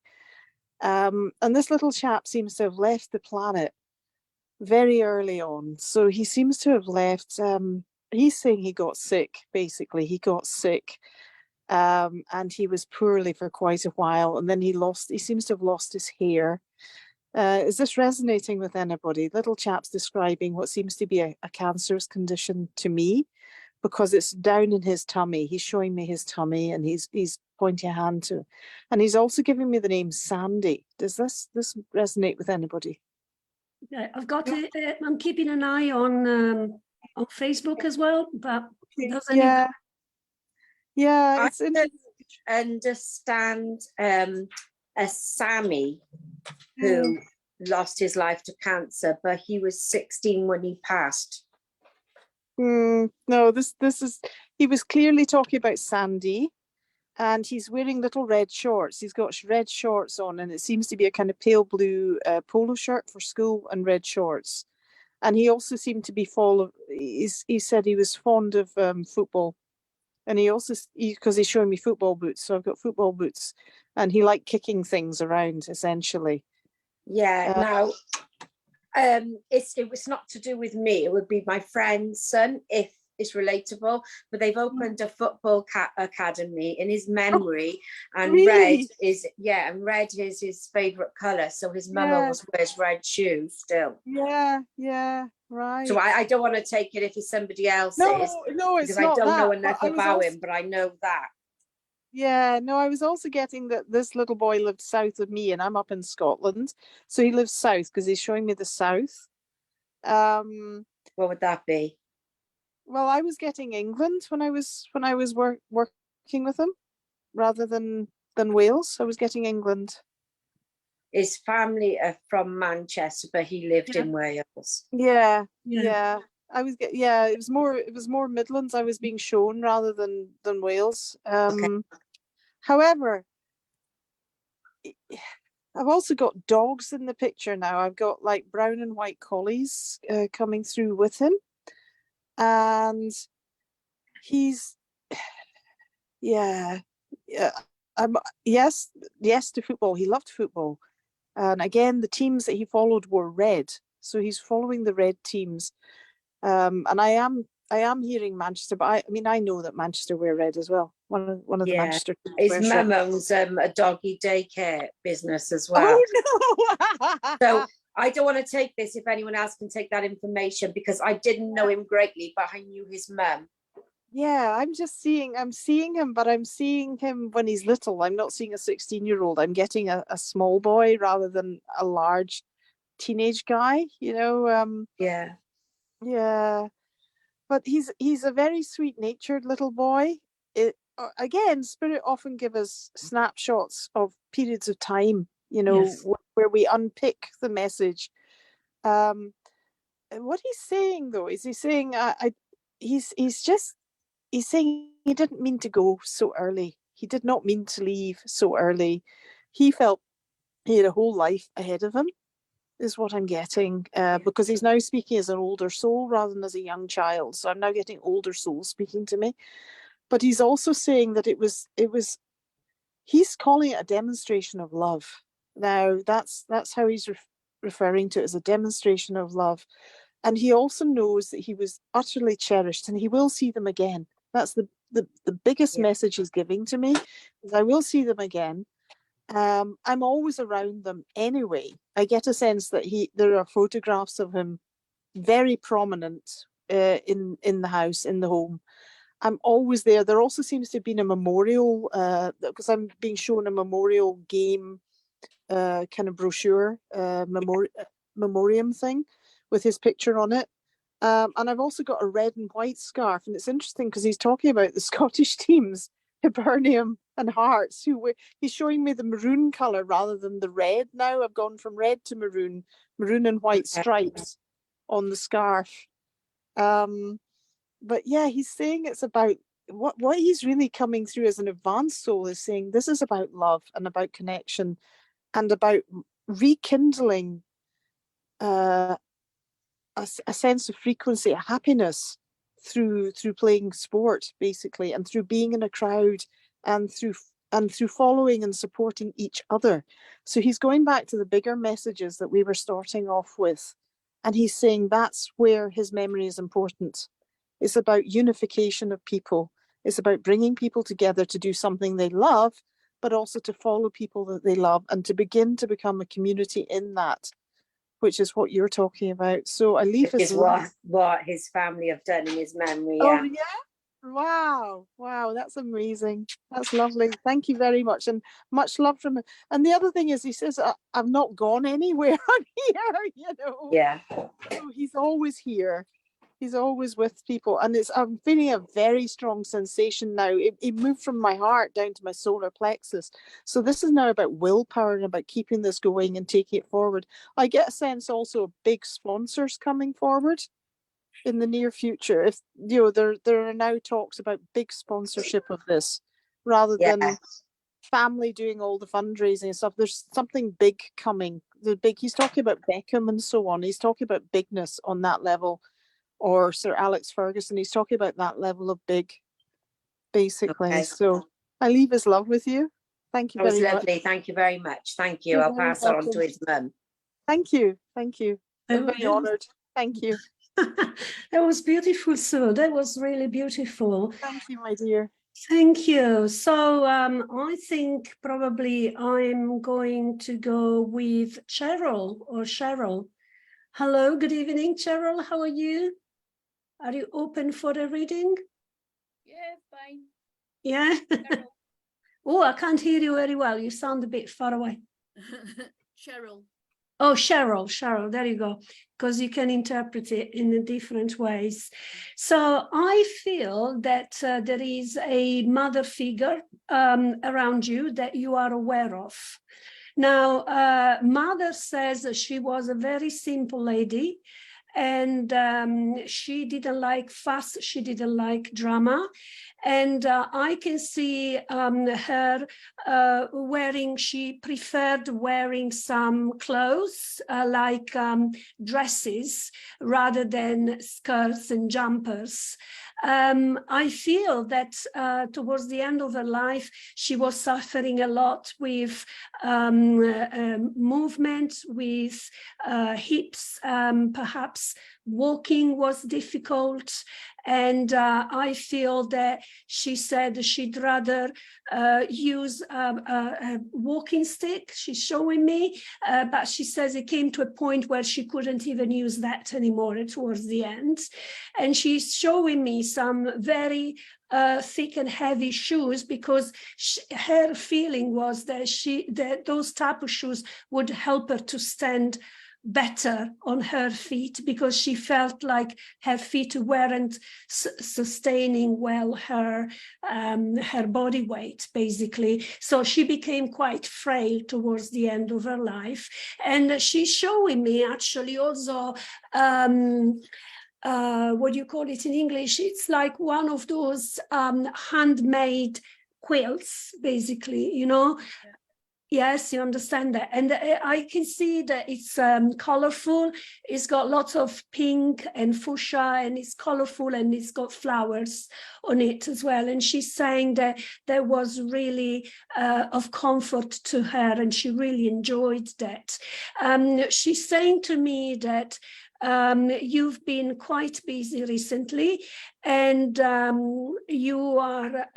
And this little chap seems to have left the planet very early on. So he seems to have left. He's saying he got sick, basically. He got sick. And he was poorly for quite a while, and then he seems to have lost his hair. Is this resonating with anybody? Little chap's describing what seems to be a cancerous condition to me, because it's down in his tummy. He's showing me his tummy, and he's pointing a hand to, and he's also giving me the name Sandy. Does this resonate with anybody? Yeah, I've got it. I'm keeping an eye on Facebook as well, but does anyone? Yeah, it's interesting. Understand a Sammy who lost his life to cancer, but he was 16 when he passed. No, this is, he was clearly talking about Sandy, and he's wearing little red shorts. He's got red shorts on, and it seems to be a kind of pale blue polo shirt for school and red shorts. And he also seemed to be he said he was fond of football. And he also, because he's showing me football boots, so I've got football boots, and he liked kicking things around, essentially. Yeah, now, it was not to do with me. It would be my friend's son, if it's relatable, but they've opened a football academy in his memory, and really? red is his favorite color, so his mum always wears red shoes still. Yeah, right. So I don't want to take it if it's somebody else's. No, it's because not I don't that. know enough about him, but I know that. Yeah, no, I was also getting that this little boy lived south of me, and I'm up in Scotland, so he lives south because he's showing me the south. What would that be? Well, I was getting England when I was working with him, rather than than Wales. I was getting England. His family are from Manchester, but he lived in Wales. Yeah. I was it was more Midlands I was being shown rather than Wales. However, I've also got dogs in the picture now. I've got like brown and white collies coming through with him, and he's yeah. Yes to football. He loved football, and again the teams that he followed were red, so he's following the red teams. And I am hearing Manchester, but I mean I know that Manchester wear red as well. One of the Manchester teams. His mum owns a doggy daycare business as well. Oh no! So I don't want to take this if anyone else can take that information, because I didn't know him greatly, but I knew his mum. Yeah, I'm seeing him, but I'm seeing him when he's little. I'm not seeing a 16-year-old. I'm getting a small boy rather than a large teenage guy, you know. Yeah. But he's a very sweet-natured little boy. Again, Spirit often give us snapshots of periods of time, you know, where we unpick the message. What he's saying though is he's saying he's saying he didn't mean to go so early. He did not mean to leave so early. He felt he had a whole life ahead of him, is what I'm getting, because he's now speaking as an older soul rather than as a young child. So I'm now getting older soul speaking to me. But he's also saying that he's calling it a demonstration of love. Now that's how he's referring to it, as a demonstration of love. And he also knows that he was utterly cherished and he will see them again. That's the biggest message he's giving to me, is I will see them again. I'm always around them anyway. I get a sense that there are photographs of him very prominent in the house, in the home. I'm always there. There also seems to have been a memorial, because I'm being shown a memorial game kind of brochure, memoriam thing with his picture on it. And I've also got a red and white scarf. And it's interesting because he's talking about the Scottish teams, Hibernian and Hearts, he's showing me the maroon colour rather than the red now. I've gone from red to maroon and white stripes on the scarf. But yeah, he's saying it's about what he's really coming through as an advanced soul is saying this is about love and about connection and about rekindling a sense of frequency, a happiness through playing sport, basically, and through being in a crowd and through following and supporting each other. So he's going back to the bigger messages that we were starting off with. And he's saying that's where his memory is important. It's about unification of people. It's about bringing people together to do something they love, but also to follow people that they love and to begin to become a community in that, which is what you're talking about. So I leave his what his family have done in his memory. Oh yeah. Wow, that's amazing. That's lovely. Thank you very much, and much love from him. And the other thing is, he says, I've not gone anywhere. I'm here, you know. Yeah. So he's always here. He's always with people, and I'm feeling a very strong sensation now. It moved from my heart down to my solar plexus. So this is now about willpower and about keeping this going and taking it forward. I get a sense also of big sponsors coming forward in the near future. If you know, there are now talks about big sponsorship of this rather than family doing all the fundraising and stuff. There's something big coming. He's talking about Beckham and so on. He's talking about bigness on that level. Or Sir Alex Ferguson, he's talking about that level of big, basically. Okay. So I leave his love with you. Thank you very much. That was lovely. Thank you very much. Thank you. I'll pass it on to his mum. Thank you. I'm very honoured. Thank you. That was beautiful, Sue. That was really beautiful. Thank you, my dear. Thank you. So I think probably I'm going to go with Cheryl. Hello, good evening, Cheryl. How are you? Are you open for a reading? Yeah, fine. Yeah? Oh, I can't hear you very well. You sound a bit far away. Cheryl. Oh, Cheryl, there you go, because you can interpret it in different ways. So I feel that there is a mother figure around you that you are aware of. Now, mother says she was a very simple lady, and she didn't like fuss, she didn't like drama. And I can see her she preferred wearing some clothes like dresses rather than skirts and jumpers. I feel that towards the end of her life, she was suffering a lot with movement, with hips, perhaps walking was difficult. And I feel that she said she'd rather use a walking stick. She's showing me, but she says it came to a point where she couldn't even use that anymore towards the end. And she's showing me some very thick and heavy shoes, because her feeling was that those type of shoes would help her to stand better on her feet, because she felt like her feet weren't sustaining well her body weight, basically. So she became quite frail towards the end of her life. And she's showing me actually also what do you call it in English? It's like one of those handmade quilts, basically, you know. Yeah. Yes, you understand that. And I can see that it's colorful. It's got lots of pink and fuchsia, and it's colorful, and it's got flowers on it as well. And she's saying that there was really of comfort to her, and she really enjoyed that. She's saying to me that you've been quite busy recently, and you are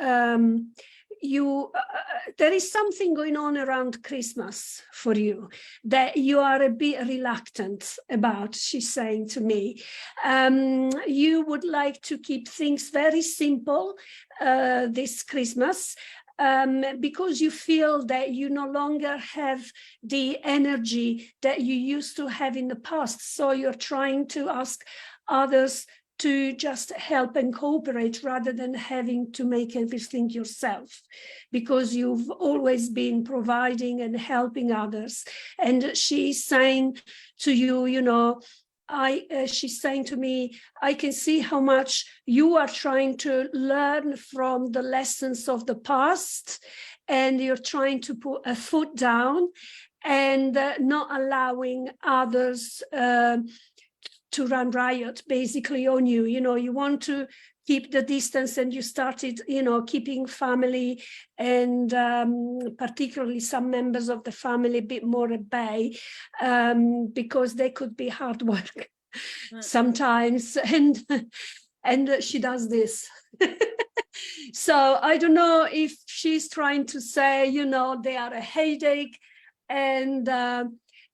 there is something going on around Christmas for you that you are a bit reluctant about, she's saying to me. You would like to keep things very simple this Christmas, because you feel that you no longer have the energy that you used to have in the past. So you're trying to ask others to just help and cooperate rather than having to make everything yourself, because you've always been providing and helping others. And she's saying to you, you know, she's saying to me, I can see how much you are trying to learn from the lessons of the past, and you're trying to put a foot down and not allowing others to run riot basically on you. You know, you want to keep the distance, and you started, you know, keeping family and particularly some members of the family a bit more at bay, because they could be hard work sometimes. And she does this. So I don't know if she's trying to say, you know, they are a headache. And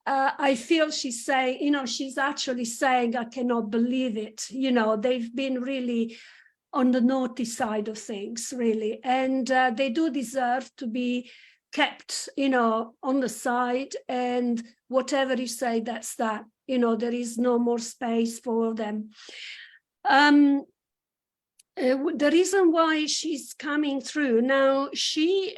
I feel she's saying, you know, she's actually saying, I cannot believe it. You know, they've been really on the naughty side of things, really. And they do deserve to be kept, you know, on the side. And whatever you say, that's that. You know, there is no more space for them. The reason why she's coming through now, she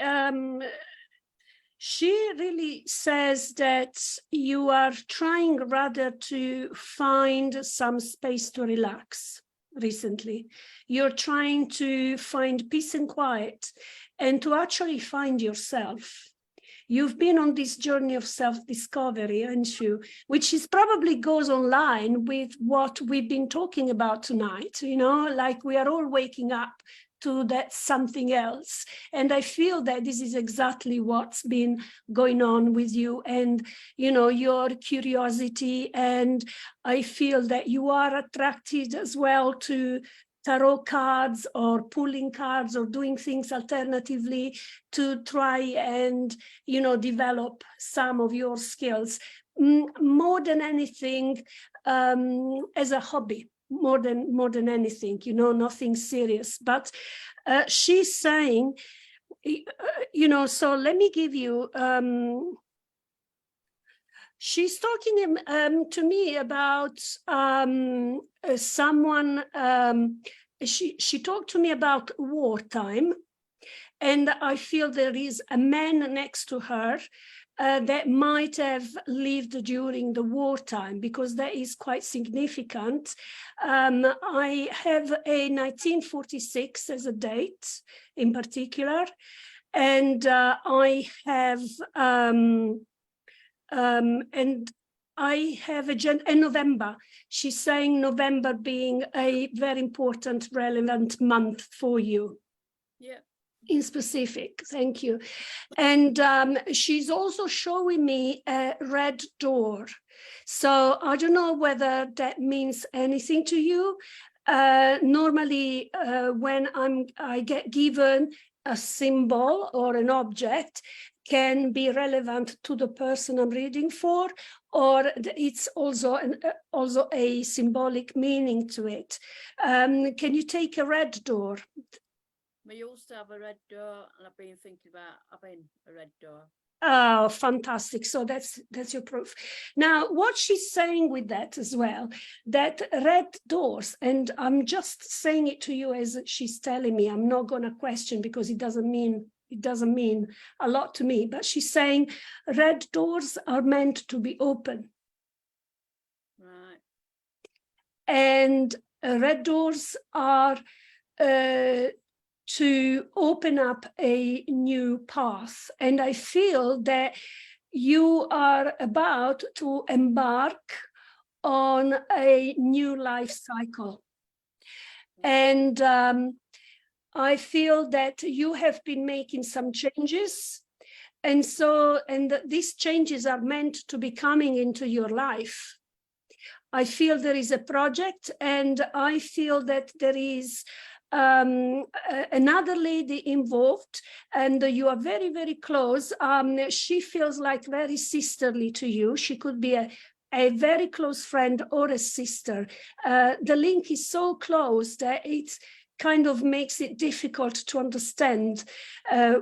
really says that you are trying rather to find some space to relax recently. You're trying to find peace and quiet, and to actually find yourself. You've been on this journey of self-discovery, haven't you? Which is probably goes online with what we've been talking about tonight, you know, like we are all waking up to that something else. And I feel that this is exactly what's been going on with you, and, you know, your curiosity. And I feel that you are attracted as well to tarot cards or pulling cards or doing things alternatively to try and, you know, develop some of your skills more than anything, as a hobby. More than anything, you know, nothing serious. But she's saying, you know, so let me give you She's talking to me about someone. She talked to me about wartime, and I feel there is a man next to her that might have lived during the wartime, because that is quite significant. I have a 1946 as a date in particular, and I have and I have a November. She's saying November being a very important, relevant month for you. Yeah. In specific, thank you. And she's also showing me a red door. So I don't know whether that means anything to you. Normally, when I get given a symbol or an object, can be relevant to the person I'm reading for, or it's also a symbolic meaning to it. Can you take a red door? We used to have a red door, and I've been thinking about having a red door. Oh, fantastic. So that's your proof. Now, what she's saying with that as well, that red doors, and I'm just saying it to you as she's telling me, I'm not going to question, because it doesn't mean a lot to me, but she's saying red doors are meant to be open. Right. And red doors are to open up a new path. And I feel that you are about to embark on a new life cycle. And I feel that you have been making some changes. And these changes are meant to be coming into your life. I feel there is a project, and I feel that there is another lady involved, and you are very, very close. She feels like very sisterly to you. She could be a very close friend or a sister. The link is so close that it kind of makes it difficult to understand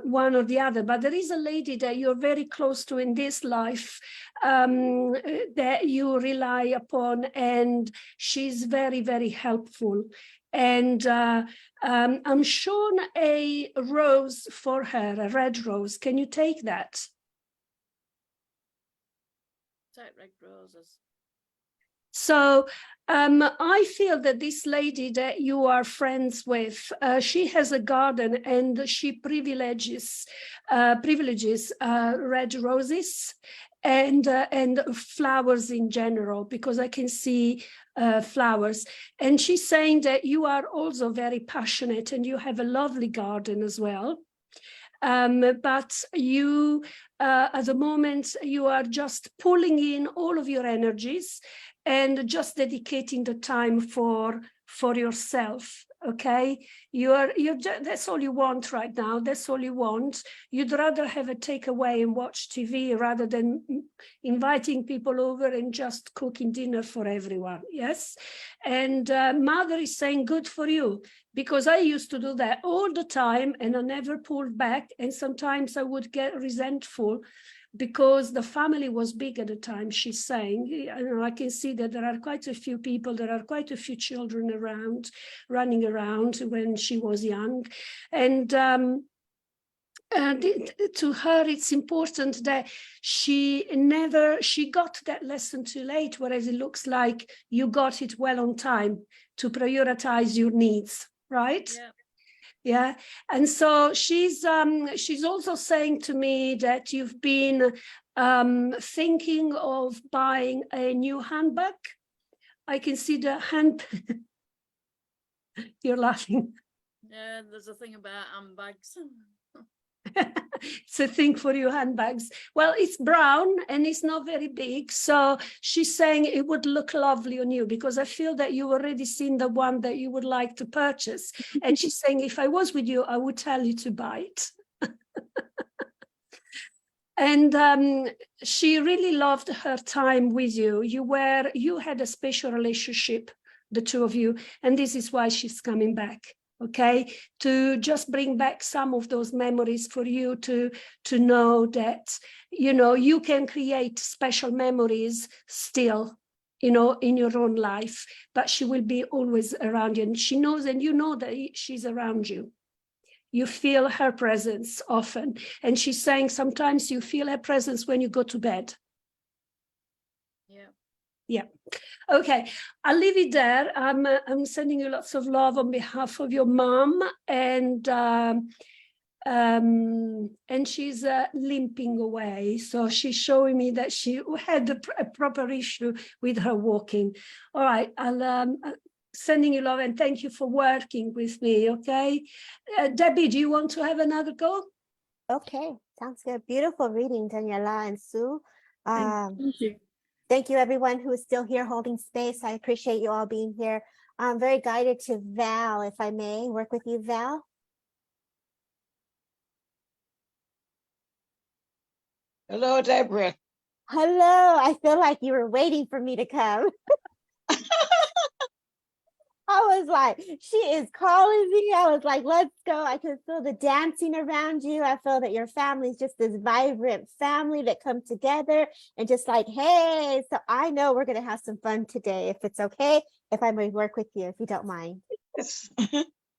one or the other. But there is a lady that you're very close to in this life that you rely upon, and she's very, very helpful. And I'm shown a rose for her, a red rose. Can you take that? Take red roses. So I feel that this lady that you are friends with, she has a garden, and she privileges red roses and flowers in general, because I can see flowers. And she's saying that you are also very passionate, and you have a lovely garden as well. But you, at the moment, you are just pulling in all of your energies and just dedicating the time for yourself. Okay, that's all you want right now. That's all you want. You'd rather have a takeaway and watch TV rather than inviting people over and just cooking dinner for everyone. Yes, and Mother is saying good for you, because I used to do that all the time, and I never pulled back. And sometimes I would get resentful because the family was big at the time, she's saying. I can see that there are quite a few people, there are quite a few children around, running around when she was young. And to her, it's important that she got that lesson too late, whereas it looks like you got it well on time to prioritize your needs, right? Yeah. Yeah, and so she's also saying to me that you've been thinking of buying a new handbag. I can see the hand. You're laughing. Yeah, there's a thing about handbags. It's a thing for you, handbags. Well, it's brown and it's not very big. So she's saying it would look lovely on you, because I feel that you've already seen the one that you would like to purchase. And she's saying, if I was with you, I would tell you to buy it. And she really loved her time with you. You had a special relationship, the two of you. And this is why she's coming back. okay, to just bring back some of those memories for you to know that, you know, you can create special memories still, you know, in your own life, but she will be always around you, and she knows, and you know that she's around you. You feel her presence often, and she's saying sometimes you feel her presence when you go to bed. Yeah. Okay, I'll leave it there. I'm sending you lots of love on behalf of your mom, and she's limping away. So she's showing me that she had a proper issue with her walking. All right, I'll sending you love, and thank you for working with me. Okay, Debbie, do you want to have another go? Okay, sounds good. Beautiful reading, Daniela and Sue. Thank you. Thank you, everyone who is still here holding space. I appreciate you all being here. I'm very guided to Val, if I may work with you, Val. Hello, Deborah. Hello. I feel like you were waiting for me to come. I was like, she is calling me. I was like, let's go. I can feel the dancing around you. I feel that your family is just this vibrant family that come together and just like, hey, so I know we're going to have some fun today. If it's okay, if I may work with you, if you don't mind. Yes.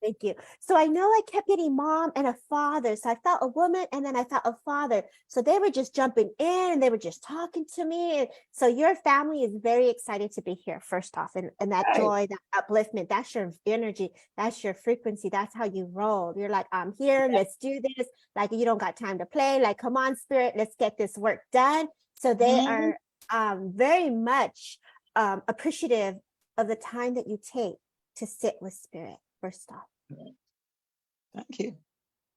Thank you. So I know I kept getting mom and a father. So I felt a woman and then I felt a father. So they were just jumping in and they were just talking to me. And so your family is very excited to be here, first off. And that joy, that upliftment, that's your energy. That's your frequency. That's how you roll. You're like, I'm here. Let's do this. Like, you don't got time to play. Like, come on, spirit. Let's get this work done. So they are very much appreciative of the time that you take to sit with spirit. First off, Thank you.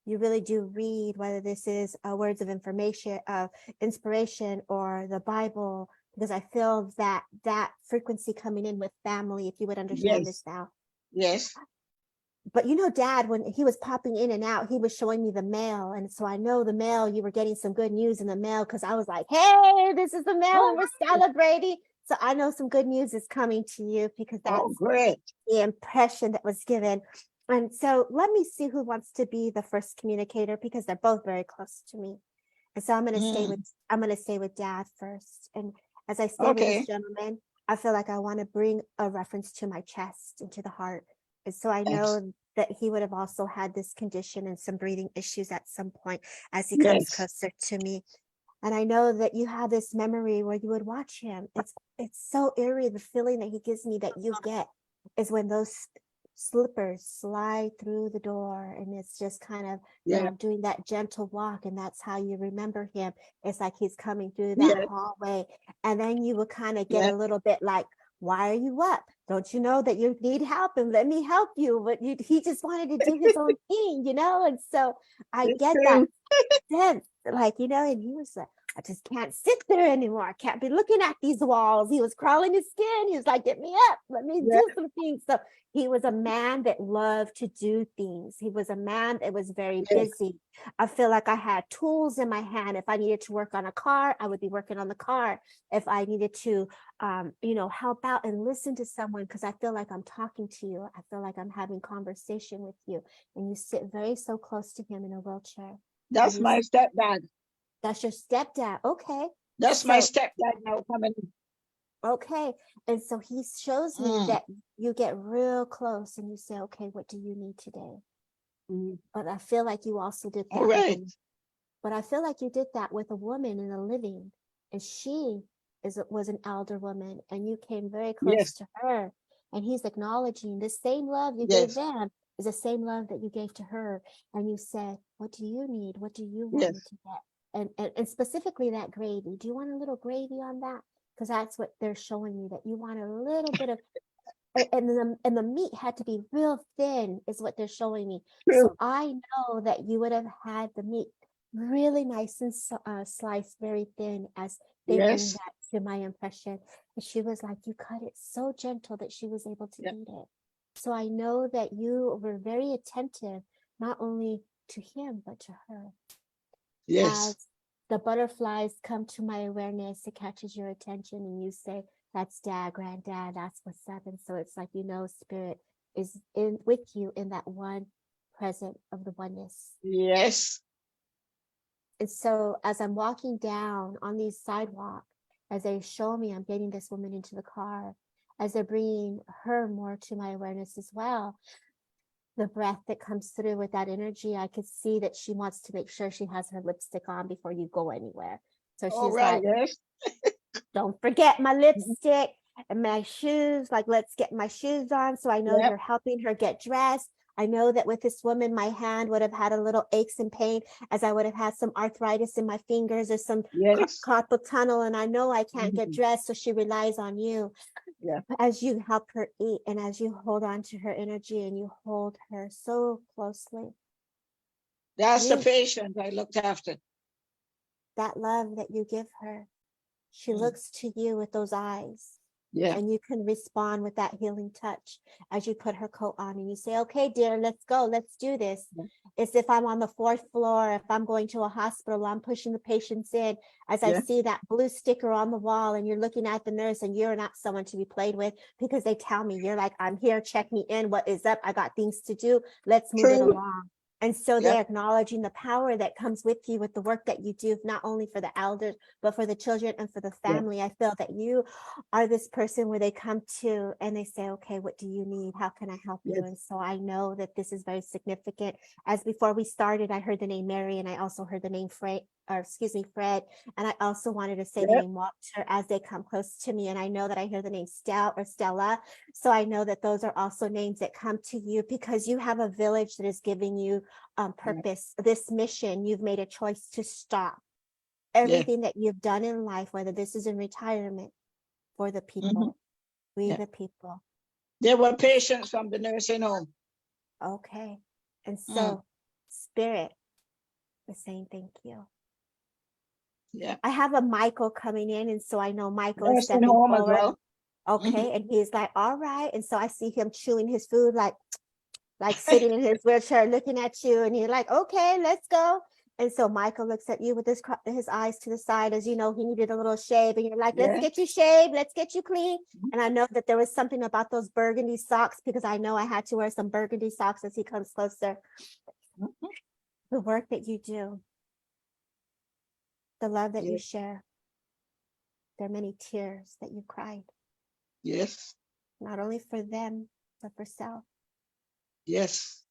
you really do read, whether this is words of information, inspiration, or the Bible, because I feel that frequency coming in with family, if you would understand this now. Yes. But you know, Dad, when he was popping in and out, he was showing me the mail. And so I know the mail, you were getting some good news in the mail, because I was like, hey, this is the mail and we're celebrating. So I know some good news is coming to you, because that's great. The impression that was given. And so let me see who wants to be the first communicator, because they're both very close to me. And so I'm going to stay with Dad first. And as I stay with this gentleman, I feel like I want to bring a reference to my chest and to the heart. And so I know that he would have also had this condition and some breathing issues at some point as he comes closer to me. And I know that you have this memory where you would watch him. It's so eerie. The feeling that he gives me that you get is when those slippers slide through the door, and it's just kind of you know, doing that gentle walk, and that's how you remember him. It's like he's coming through that hallway, and then you would kind of get a little bit like, why are you up? Don't you know that you need help, and let me help you? But he just wanted to do his own thing, you know. And so I get that sense, like, you know. And he was like, I just can't sit there anymore. I can't be looking at these walls. He was crawling his skin. He was like, get me up. Let me do some things. So he was a man that loved to do things. He was a man that was very busy. I feel like I had tools in my hand. If I needed to work on a car, I would be working on the car. If I needed to, you know, help out and listen to someone, because I feel like I'm talking to you. I feel like I'm having conversation with you. And you sit very so close to him in a wheelchair. That's my stepdad. That's your stepdad. Okay. That's my stepdad now coming. Okay. And so he shows me that you get real close and you say, okay, what do you need today? But I feel like you also did that. But I feel like you did that with a woman in a living, and she was an elder woman, and you came very close to her. And he's acknowledging the same love you gave them is the same love that you gave to her. And you said, what do you need? What do you want me to get? And specifically that gravy. Do you want a little gravy on that? Because that's what they're showing me, that you want a little bit of, and the meat had to be real thin is what they're showing me. So I know that you would have had the meat really nice and sliced very thin, as they bring that to my impression. And she was like, you cut it so gentle that she was able to eat it. So I know that you were very attentive, not only to him, but to her. As the butterflies come to my awareness, it catches your attention and you say, that's Dad, Granddad, that's what's up. And so it's like, you know, Spirit is in with you in that one present of the oneness. Yes. And so as I'm walking down on these sidewalk, as they show me I'm getting this woman into the car, as they're bringing her more to my awareness as well, the breath that comes through with that energy, I could see that she wants to make sure she has her lipstick on before you go anywhere. So she's like, yes. don't forget my lipstick and my shoes. Like, let's get my shoes on. So I know Yep. you're helping her get dressed. I know that with this woman, my hand would have had a little aches and pain, as I would have had some arthritis in my fingers or some Yes. carpal tunnel. And I know I can't get Mhm. dressed. So she relies on you. Yeah. As you help her eat and as you hold on to her energy and you hold her so closely, That's the you, patient I looked after. that love that you give her, she Mm. looks to you with those eyes. Yeah. And you can respond with that healing touch as you put her coat on and you say, okay, dear, let's go. Let's do this. Yeah. It's if I'm on the 4th floor, if I'm going to a hospital, I'm pushing the patients in as I Yeah. see that blue sticker on the wall and you're looking at the nurse and you're not someone to be played with because they tell me, you're like, I'm here, check me in. What is up? I got things to do. Let's move it True. along. And so Yeah. they're acknowledging the power that comes with you with the work that you do, not only for the elders, but for the children and for the Yeah. family. I feel that you are this person where they come to and they say, okay, what do you need? How can I help you? Yes. And so I know that this is very significant. As before we started, I heard the name Mary and I also heard the name Fred. And I also wanted to say the Yep. name Walter as they come close to me. And I know that I hear the name Stella. So I know that those are also names that come to you because you have a village that is giving you purpose. This mission, you've made a choice to stop everything that you've done in life, whether this is in retirement, for the people, we Yeah. the people. There were patients from the nursing home. Okay. And so Spirit is saying thank you. Yeah. I have a Michael coming in, and so I know Michael is Nursing stepping home as forward. well. Okay. And he's like, all right. And so I see him chewing his food, like sitting in his wheelchair looking at you, and you're like, okay, let's go. And so Michael looks at you with his eyes to the side, as you know, he needed a little shave, and you're like, let's Yeah. get you shaved, let's get you clean. And I know that there was something about those burgundy socks, because I know I had to wear some burgundy socks as he comes closer. The work that you do, the love that you share, there are many tears that you cried, Yes. not only for them, but for self. Yes.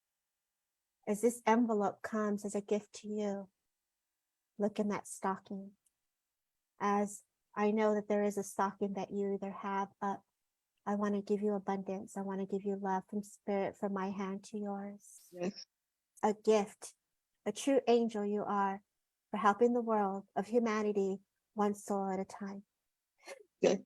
As this envelope comes as a gift to you, look in that stocking. As I know that there is a stocking that you either have up. I want to give you abundance. I want to give you love from Spirit, from my hand to yours. Yes. A gift, a true angel you are, for helping the world of humanity one soul at a time. Yeah.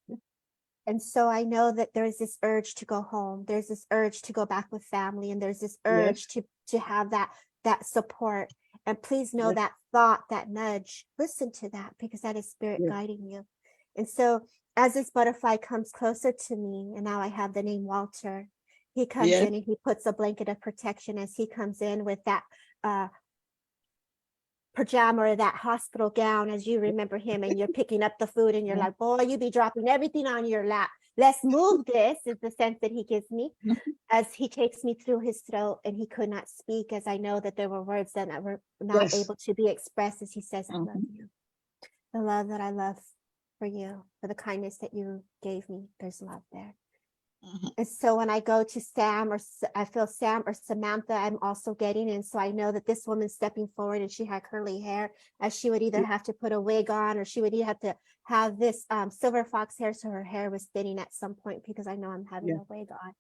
And so I know that there's this urge to go home. There's this urge to go back with family. And there's this urge to have that support. And please know that thought, that nudge, listen to that, because that is Spirit guiding you. And so as this butterfly comes closer to me, and now I have the name Walter, he comes in and he puts a blanket of protection as he comes in with that pajama or that hospital gown, as you remember him, and you're picking up the food and you're like, boy, you be dropping everything on your lap. Let's move this, is the sense that he gives me as he takes me through his throat, and he could not speak, as I know that there were words that were not able to be expressed, as he says, I love you. The love that I love for you, for the kindness that you gave me, there's love there. And so when I go to Sam, or I feel Sam or Samantha, I'm also getting in. So I know that this woman's stepping forward, and she had curly hair, as she would either have to put a wig on, or she would either have to have this silver fox hair. So her hair was thinning at some point, because I know I'm having a wig on.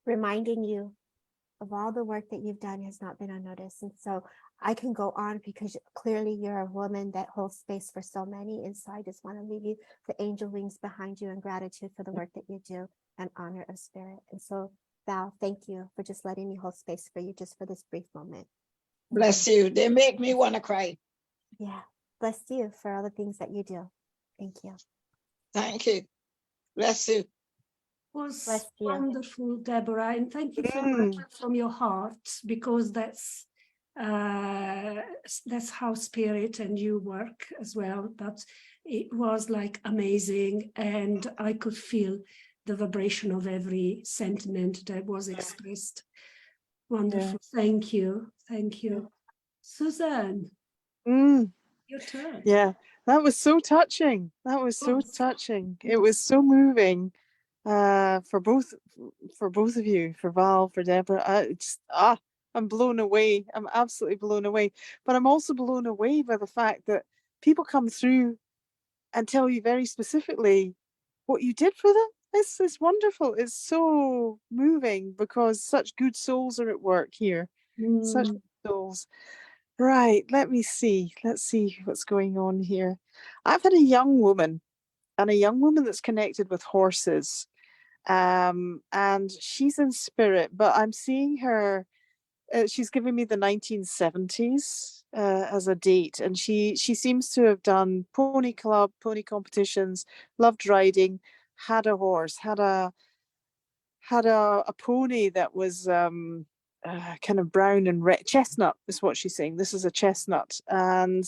Reminding you of all the work that you've done has not been unnoticed. And so I can go on, because clearly you're a woman that holds space for so many. And so I just want to leave you the angel wings behind you in gratitude for the work that you do, and honor of Spirit. And so Val, thank you for just letting me hold space for you just for this brief moment. Bless you. They make me want to cry. Yeah. Bless you for all the things that you do. Thank you. Thank you. Bless you. Was wonderful, Deborah, and thank you so much from your heart, because that's how Spirit and you work as well. But it was like amazing, and I could feel the vibration of every sentiment that was expressed. Wonderful. Thank you. Thank you. Suzanne, your turn. Yeah, that was so touching. That was so touching. It was so moving for both of you, for Val, for Deborah. I'm blown away. I'm absolutely blown away. But I'm also blown away by the fact that people come through and tell you very specifically what you did for them. It's wonderful. It's so moving because such good souls are at work here. Such good souls. Right, let me see. Let's see what's going on here. I've had a young woman, and a young woman that's connected with horses. And she's in spirit, but I'm seeing her. She's giving me the 1970s as a date, and she seems to have done pony club, pony competitions, loved riding, had a horse, had a pony that was kind of brown and red. Chestnut is what she's saying. This is a chestnut, and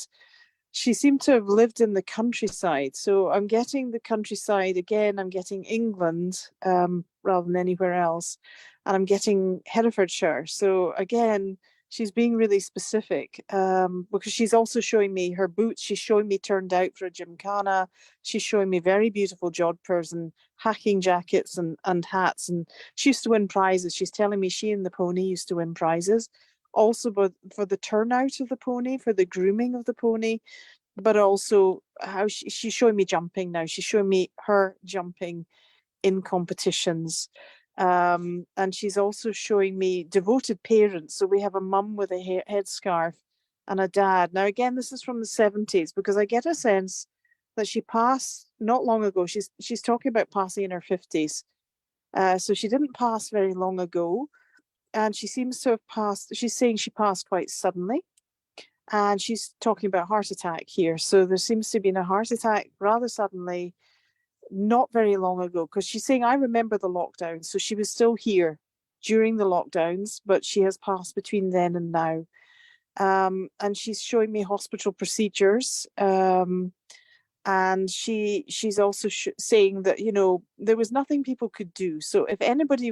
she seemed to have lived in the countryside. So I'm getting the countryside again. I'm getting England rather than anywhere else. And I'm getting Herefordshire. So again, she's being really specific because she's also showing me her boots. She's showing me turned out for a gymkhana. She's showing me very beautiful jodhpurs and hacking jackets and hats. And she used to win prizes. She's telling me she and the pony used to win prizes. Also, but for the turnout of the pony, for the grooming of the pony, but also how she's showing me jumping now. She's showing me her jumping in competitions. And she's also showing me devoted parents. So we have a mum with a headscarf and a dad. Now, again, this is from the 70s because I get a sense that she passed not long ago. She's talking about passing in her 50s. So she didn't pass very long ago. And she seems to have passed, she's saying she passed quite suddenly. And she's talking about heart attack here. So there seems to have been a heart attack rather suddenly, not very long ago, because she's saying, I remember the lockdown. So she was still here during the lockdowns, but she has passed between then and now. And she's showing me hospital procedures. And she's also saying that, you know, there was nothing people could do. So if anybody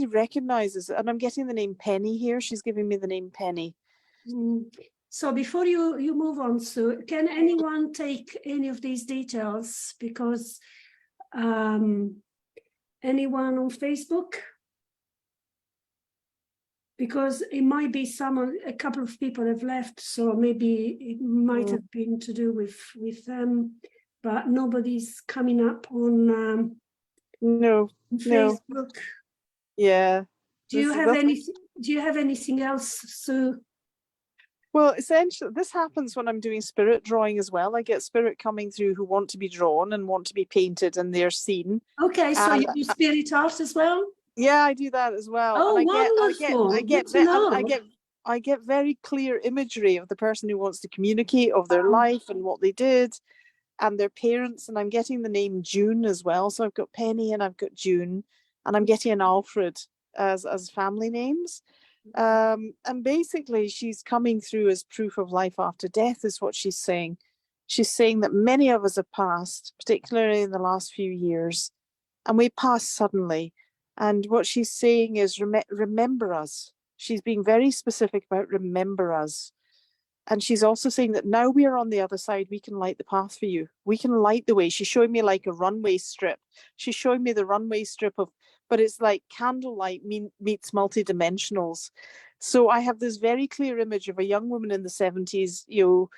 recognizes, and I'm getting the name Penny here, she's giving me the name Penny. So before you move on, Sue, can anyone take any of these details? Because anyone on Facebook? Because it might be a couple of people have left, so maybe it might have been to do with them, but nobody's coming up on Facebook. Yeah. Do you have anything else, Sue? Well, essentially, this happens when I'm doing spirit drawing as well. I get spirit coming through who want to be drawn and want to be painted, and they're seen. Okay, so you do spirit art as well? Yeah, I do that as well. Oh, and wonderful! I get very clear imagery of the person who wants to communicate, of their life and what they did, and their parents. And I'm getting the name June as well. So I've got Penny and I've got June, and I'm getting an Alfred as family names. And basically she's coming through as proof of life after death is what she's saying. She's saying that many of us have passed, particularly in the last few years, and we pass suddenly. And what she's saying is remember us. She's being very specific about remember us. And she's also saying that now we are on the other side, we can light the path for you. We can light the way. She's showing me like a runway strip. She's showing me the runway strip but it's like candlelight meets multidimensionals. So I have this very clear image of a young woman in the 70s, you know,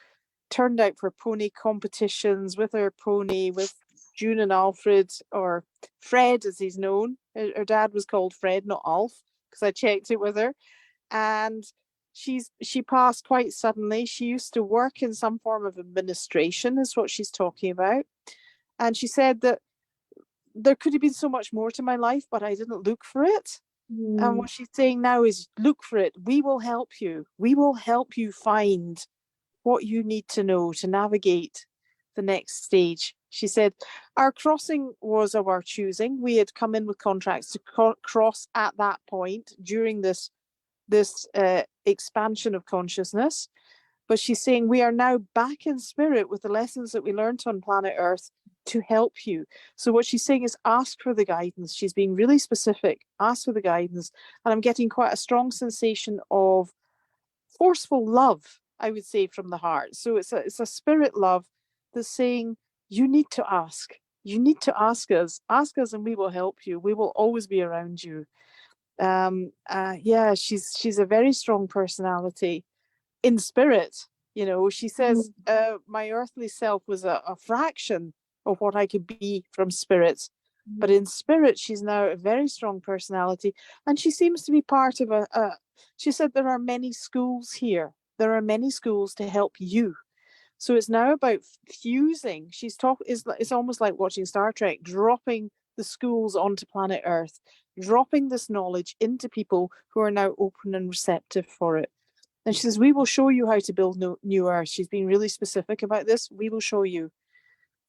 turned out for pony competitions with her pony, with June and Alfred, or Fred as he's known. Her dad was called Fred, not Alf, because I checked it with her. And she passed quite suddenly. She used to work in some form of administration is what she's talking about. And she said that there could have been so much more to my life, but I didn't look for it. And what she's saying now is look for it. We will help you. We will help you find what you need to know to navigate the next stage. She said, our crossing was of our choosing. We had come in with contracts to cross at that point during this expansion of consciousness. But she's saying we are now back in spirit with the lessons that we learned on planet Earth to help you. So what she's saying is ask for the guidance. She's being really specific. Ask for the guidance. And I'm getting quite a strong sensation of forceful love, I would say, from the heart. So it's a spirit love that's saying, you need to ask. You need to ask us. Ask us and we will help you. We will always be around you. Yeah, she's a very strong personality in spirit. You know, she says, my earthly self was a fraction of what I could be from spirit. But in spirit, she's now a very strong personality. And she seems to be part of she said there are many schools here. There are many schools to help you. So it's now about fusing. It's almost like watching Star Trek, dropping the schools onto planet Earth, dropping this knowledge into people who are now open and receptive for it. And she says, we will show you how to build new Earth. She's been really specific about this. We will show you.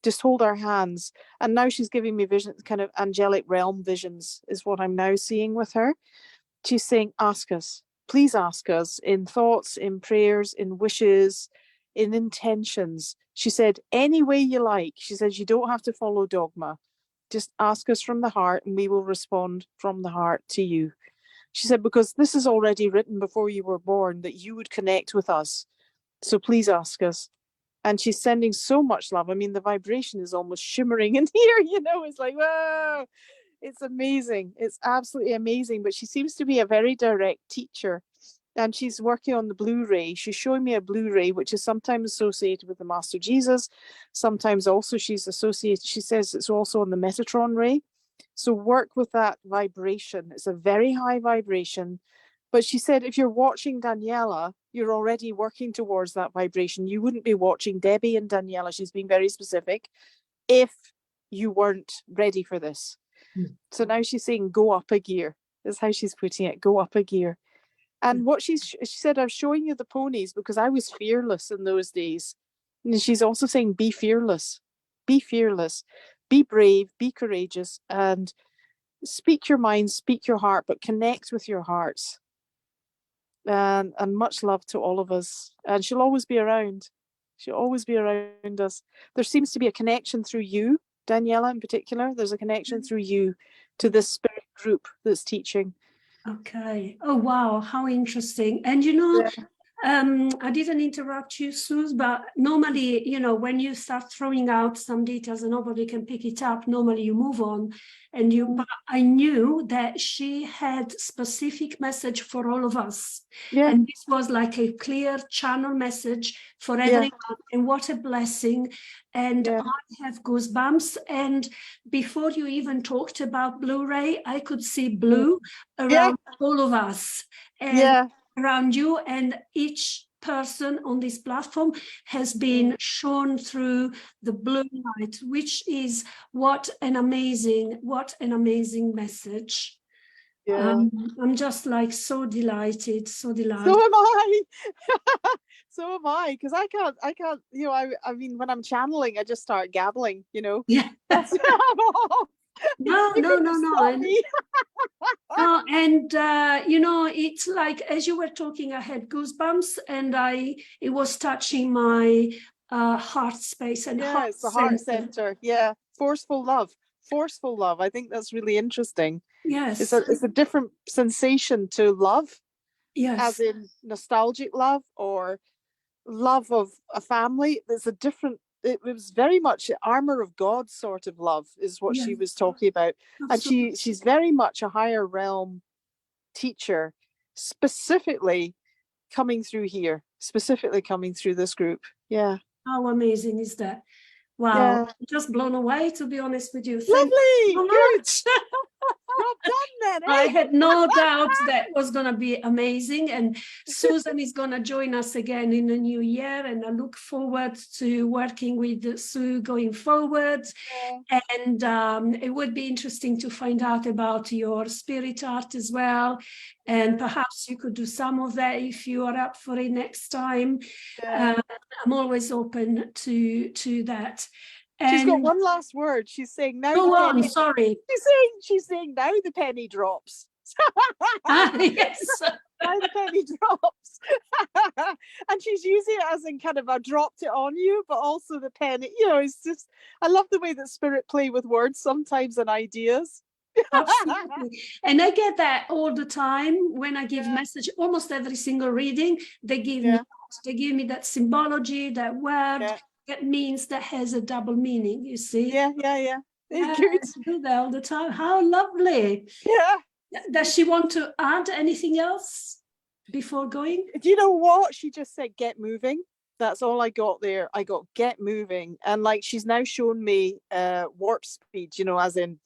Just hold our hands. And now she's giving me visions, kind of angelic realm visions is what I'm now seeing with her. She's saying, ask us. Please ask us in thoughts, in prayers, in wishes, in intentions. She said, any way you like. She says, you don't have to follow dogma. Just ask us from the heart and we will respond from the heart to you. She said, because this is already written before you were born, that you would connect with us. So please ask us. And she's sending so much love. I mean, the vibration is almost shimmering in here, you know, it's like, whoa, it's amazing. It's absolutely amazing. But she seems to be a very direct teacher. And she's working on the Blu-ray. She's showing me a Blu-ray, which is sometimes associated with the Master Jesus. Sometimes also she's associated, she says it's also on the Metatron ray. So work with that vibration. It's a very high vibration. But she said, if you're watching Daniela, you're already working towards that vibration. You wouldn't be watching Debbie and Daniela. She's being very specific. If you weren't ready for this. So now she's saying, go up a gear. Is how she's putting it. Go up a gear. And what she said, I'm showing you the ponies because I was fearless in those days. And she's also saying, be fearless. Be fearless. Be brave. Be courageous. And speak your mind, speak your heart, but connect with your hearts. And much love to all of us. And she'll always be around. She'll always be around us. There seems to be a connection through you, Daniela in particular. There's a connection through you to this spirit group that's teaching. Okay. Oh, wow. How interesting. And, you know, I didn't interrupt you, Suze, but normally, you know, when you start throwing out some details and nobody can pick it up, normally you move on. But I knew that she had specific message for all of us. Yeah. And this was like a clear channel message for everyone. And what a blessing. And I have goosebumps. And before you even talked about Blu-ray, I could see blue around all of us. And around you, and each person on this platform has been shown through the blue light, which is what an amazing message. I'm just like so delighted. So am I. So am I, because I can't, you know, I mean, when I'm channeling, I just start gabbling, you know. Yeah. No. And you know, it's like as you were talking, I had goosebumps, and it was touching my heart space and heart it's the heart center. Yeah, forceful love. I think that's really interesting. Yes, it's a different sensation to love. Yes, as in nostalgic love or love of a family. There's a different. It was very much armor of God sort of love is what she was talking about. Absolutely. And she's very much a higher realm teacher, specifically coming through this group. Yeah. How amazing is that? Wow. Yeah. I'm just blown away, to be honest with you. Lovely. Good. Job done then, eh? I had no doubt that was going to be amazing. And Susan is going to join us again in the new year. And I look forward to working with Sue going forward. Yeah. And it would be interesting to find out about your spirit art as well. And perhaps you could do some of that if you are up for it next time. Yeah. I'm always open to that. She's got one last word. She's saying now. Go on, sorry. She's saying now the penny drops. Yes. buy the penny drops. And she's using it as in kind of I dropped it on you, but also the penny, you know, it's just, I love the way that spirit play with words sometimes and ideas. Absolutely. And I get that all the time when I give message, almost every single reading, they give me, they give me that symbology, that word that means that has a double meaning, you see? Yeah. Good. I do that all the time. How lovely. Yeah. Does she want to add anything else before going? Do you know what? She just said, get moving. That's all I got there. I got get moving. And like, she's now shown me warp speed, you know, as in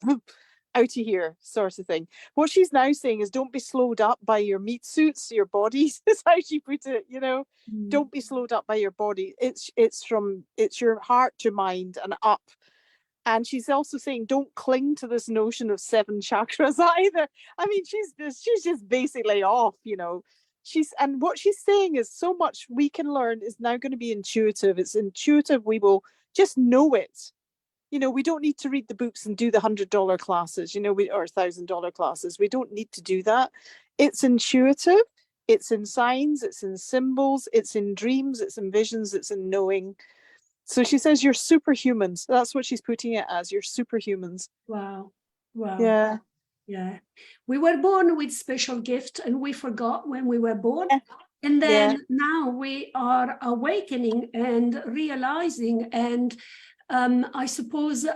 out of here sort of thing. What she's now saying is don't be slowed up by your meat suits, your bodies, is how she put it, you know. Don't be slowed up by your body. It's your heart to mind and up. And she's also saying don't cling to this notion of 7 chakras either. I mean, she's just basically off, you know. And what she's saying is so much we can learn is now going to be intuitive. It's intuitive. We will just know it. You know, we don't need to read the books and do the $100 classes, you know, or $1,000 classes. We don't need to do that. It's intuitive. It's in signs. It's in symbols. It's in dreams. It's in visions. It's in knowing. So she says you're superhumans. That's what she's putting it as. You're superhumans. Wow. Wow. Yeah. Yeah. We were born with special gift and we forgot when we were born. And then now we are awakening and realizing, and I suppose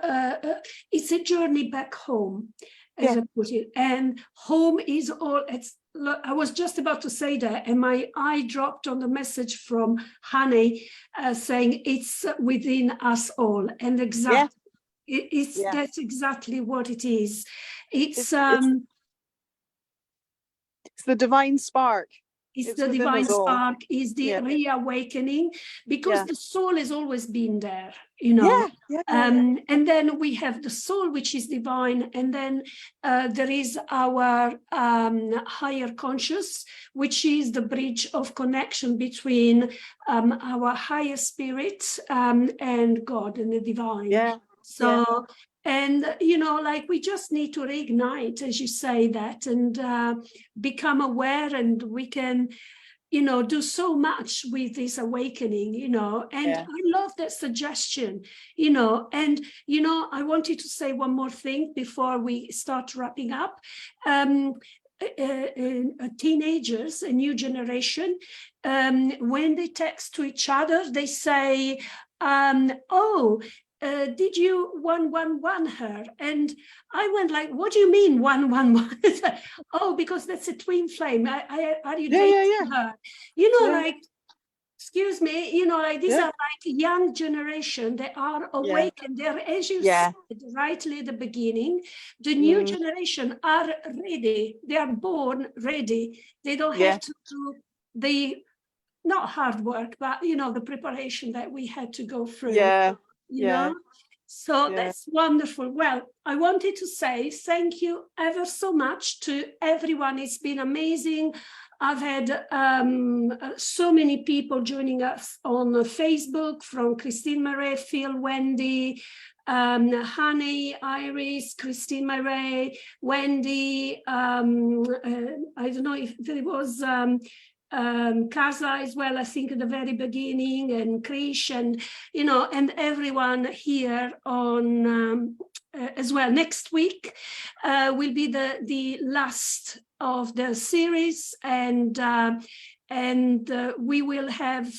it's a journey back home, as I put it. And home is all, I was just about to say that, and my eye dropped on the message from Honey saying it's within us all. And exactly, that's exactly what it is. It's the divine spark. It's the divine spark, is the reawakening, because the soul has always been there, you know. And then we have the soul, which is divine, and then there is our higher conscious, which is the bridge of connection between our higher spirit and God and the divine. And, you know, like we just need to reignite, as you say that, and become aware, and we can, you know, do so much with this awakening, you know. And I love that suggestion, you know. And, you know, I wanted to say one more thing before we start wrapping up. Teenagers, a new generation, when they text to each other, they say, did you 111 her? And I went like, what do you mean 111? Oh, because that's a twin flame. Are you dating her? You know, like, excuse me, you know, like these are like young generation. They are awake and they're, as you said rightly at the beginning, the new generation are ready. They are born ready. They don't have to do the, not hard work, but, you know, the preparation that we had to go through. You know, so that's wonderful. Well, I wanted to say thank you ever so much to everyone. It's been amazing. I've had so many people joining us on Facebook, from Christine Marais, Phil, Wendy, Honey, Iris, Christine Marais, Wendy. I don't know if there was Kaza as well, I think at the very beginning, and Krish, and, you know, and everyone here on as well. Next week will be the last of the series, and we will have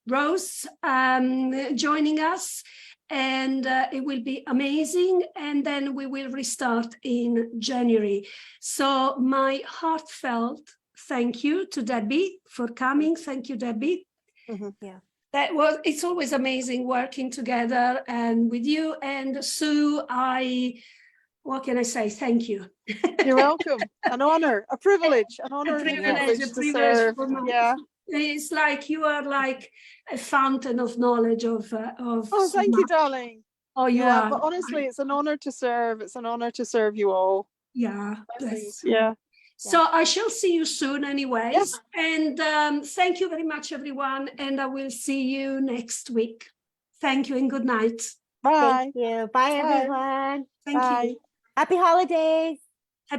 Rose joining us, and it will be amazing. And then we will restart in January. So my heartfelt thank you to Debbie for coming. Thank you, Debbie. It's always amazing working together and with you. And Sue, what can I say? Thank you. You're welcome. An honor, a privilege, a privilege to serve. It's like you are like a fountain of knowledge of oh, thank you, darling. Oh, you are. But honestly, it's an honor to serve. It's an honor to serve you all. So I shall see you soon anyways. And thank you very much, everyone. And I will see you next week. Thank you and good night. Bye. Thank you. Bye, everyone. Thank you. Happy holidays.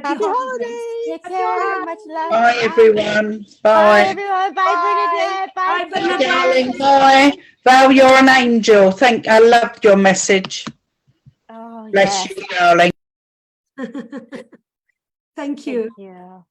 Happy holidays. Take care. Much love. Bye, everyone. Bye, Bye. everyone. Bye, Bernadette. Bye, Bye, Darling, Bernadette. bye. Val, you're an angel. I loved your message. Oh, Bless yes. you, darling. Thank you. Thank you.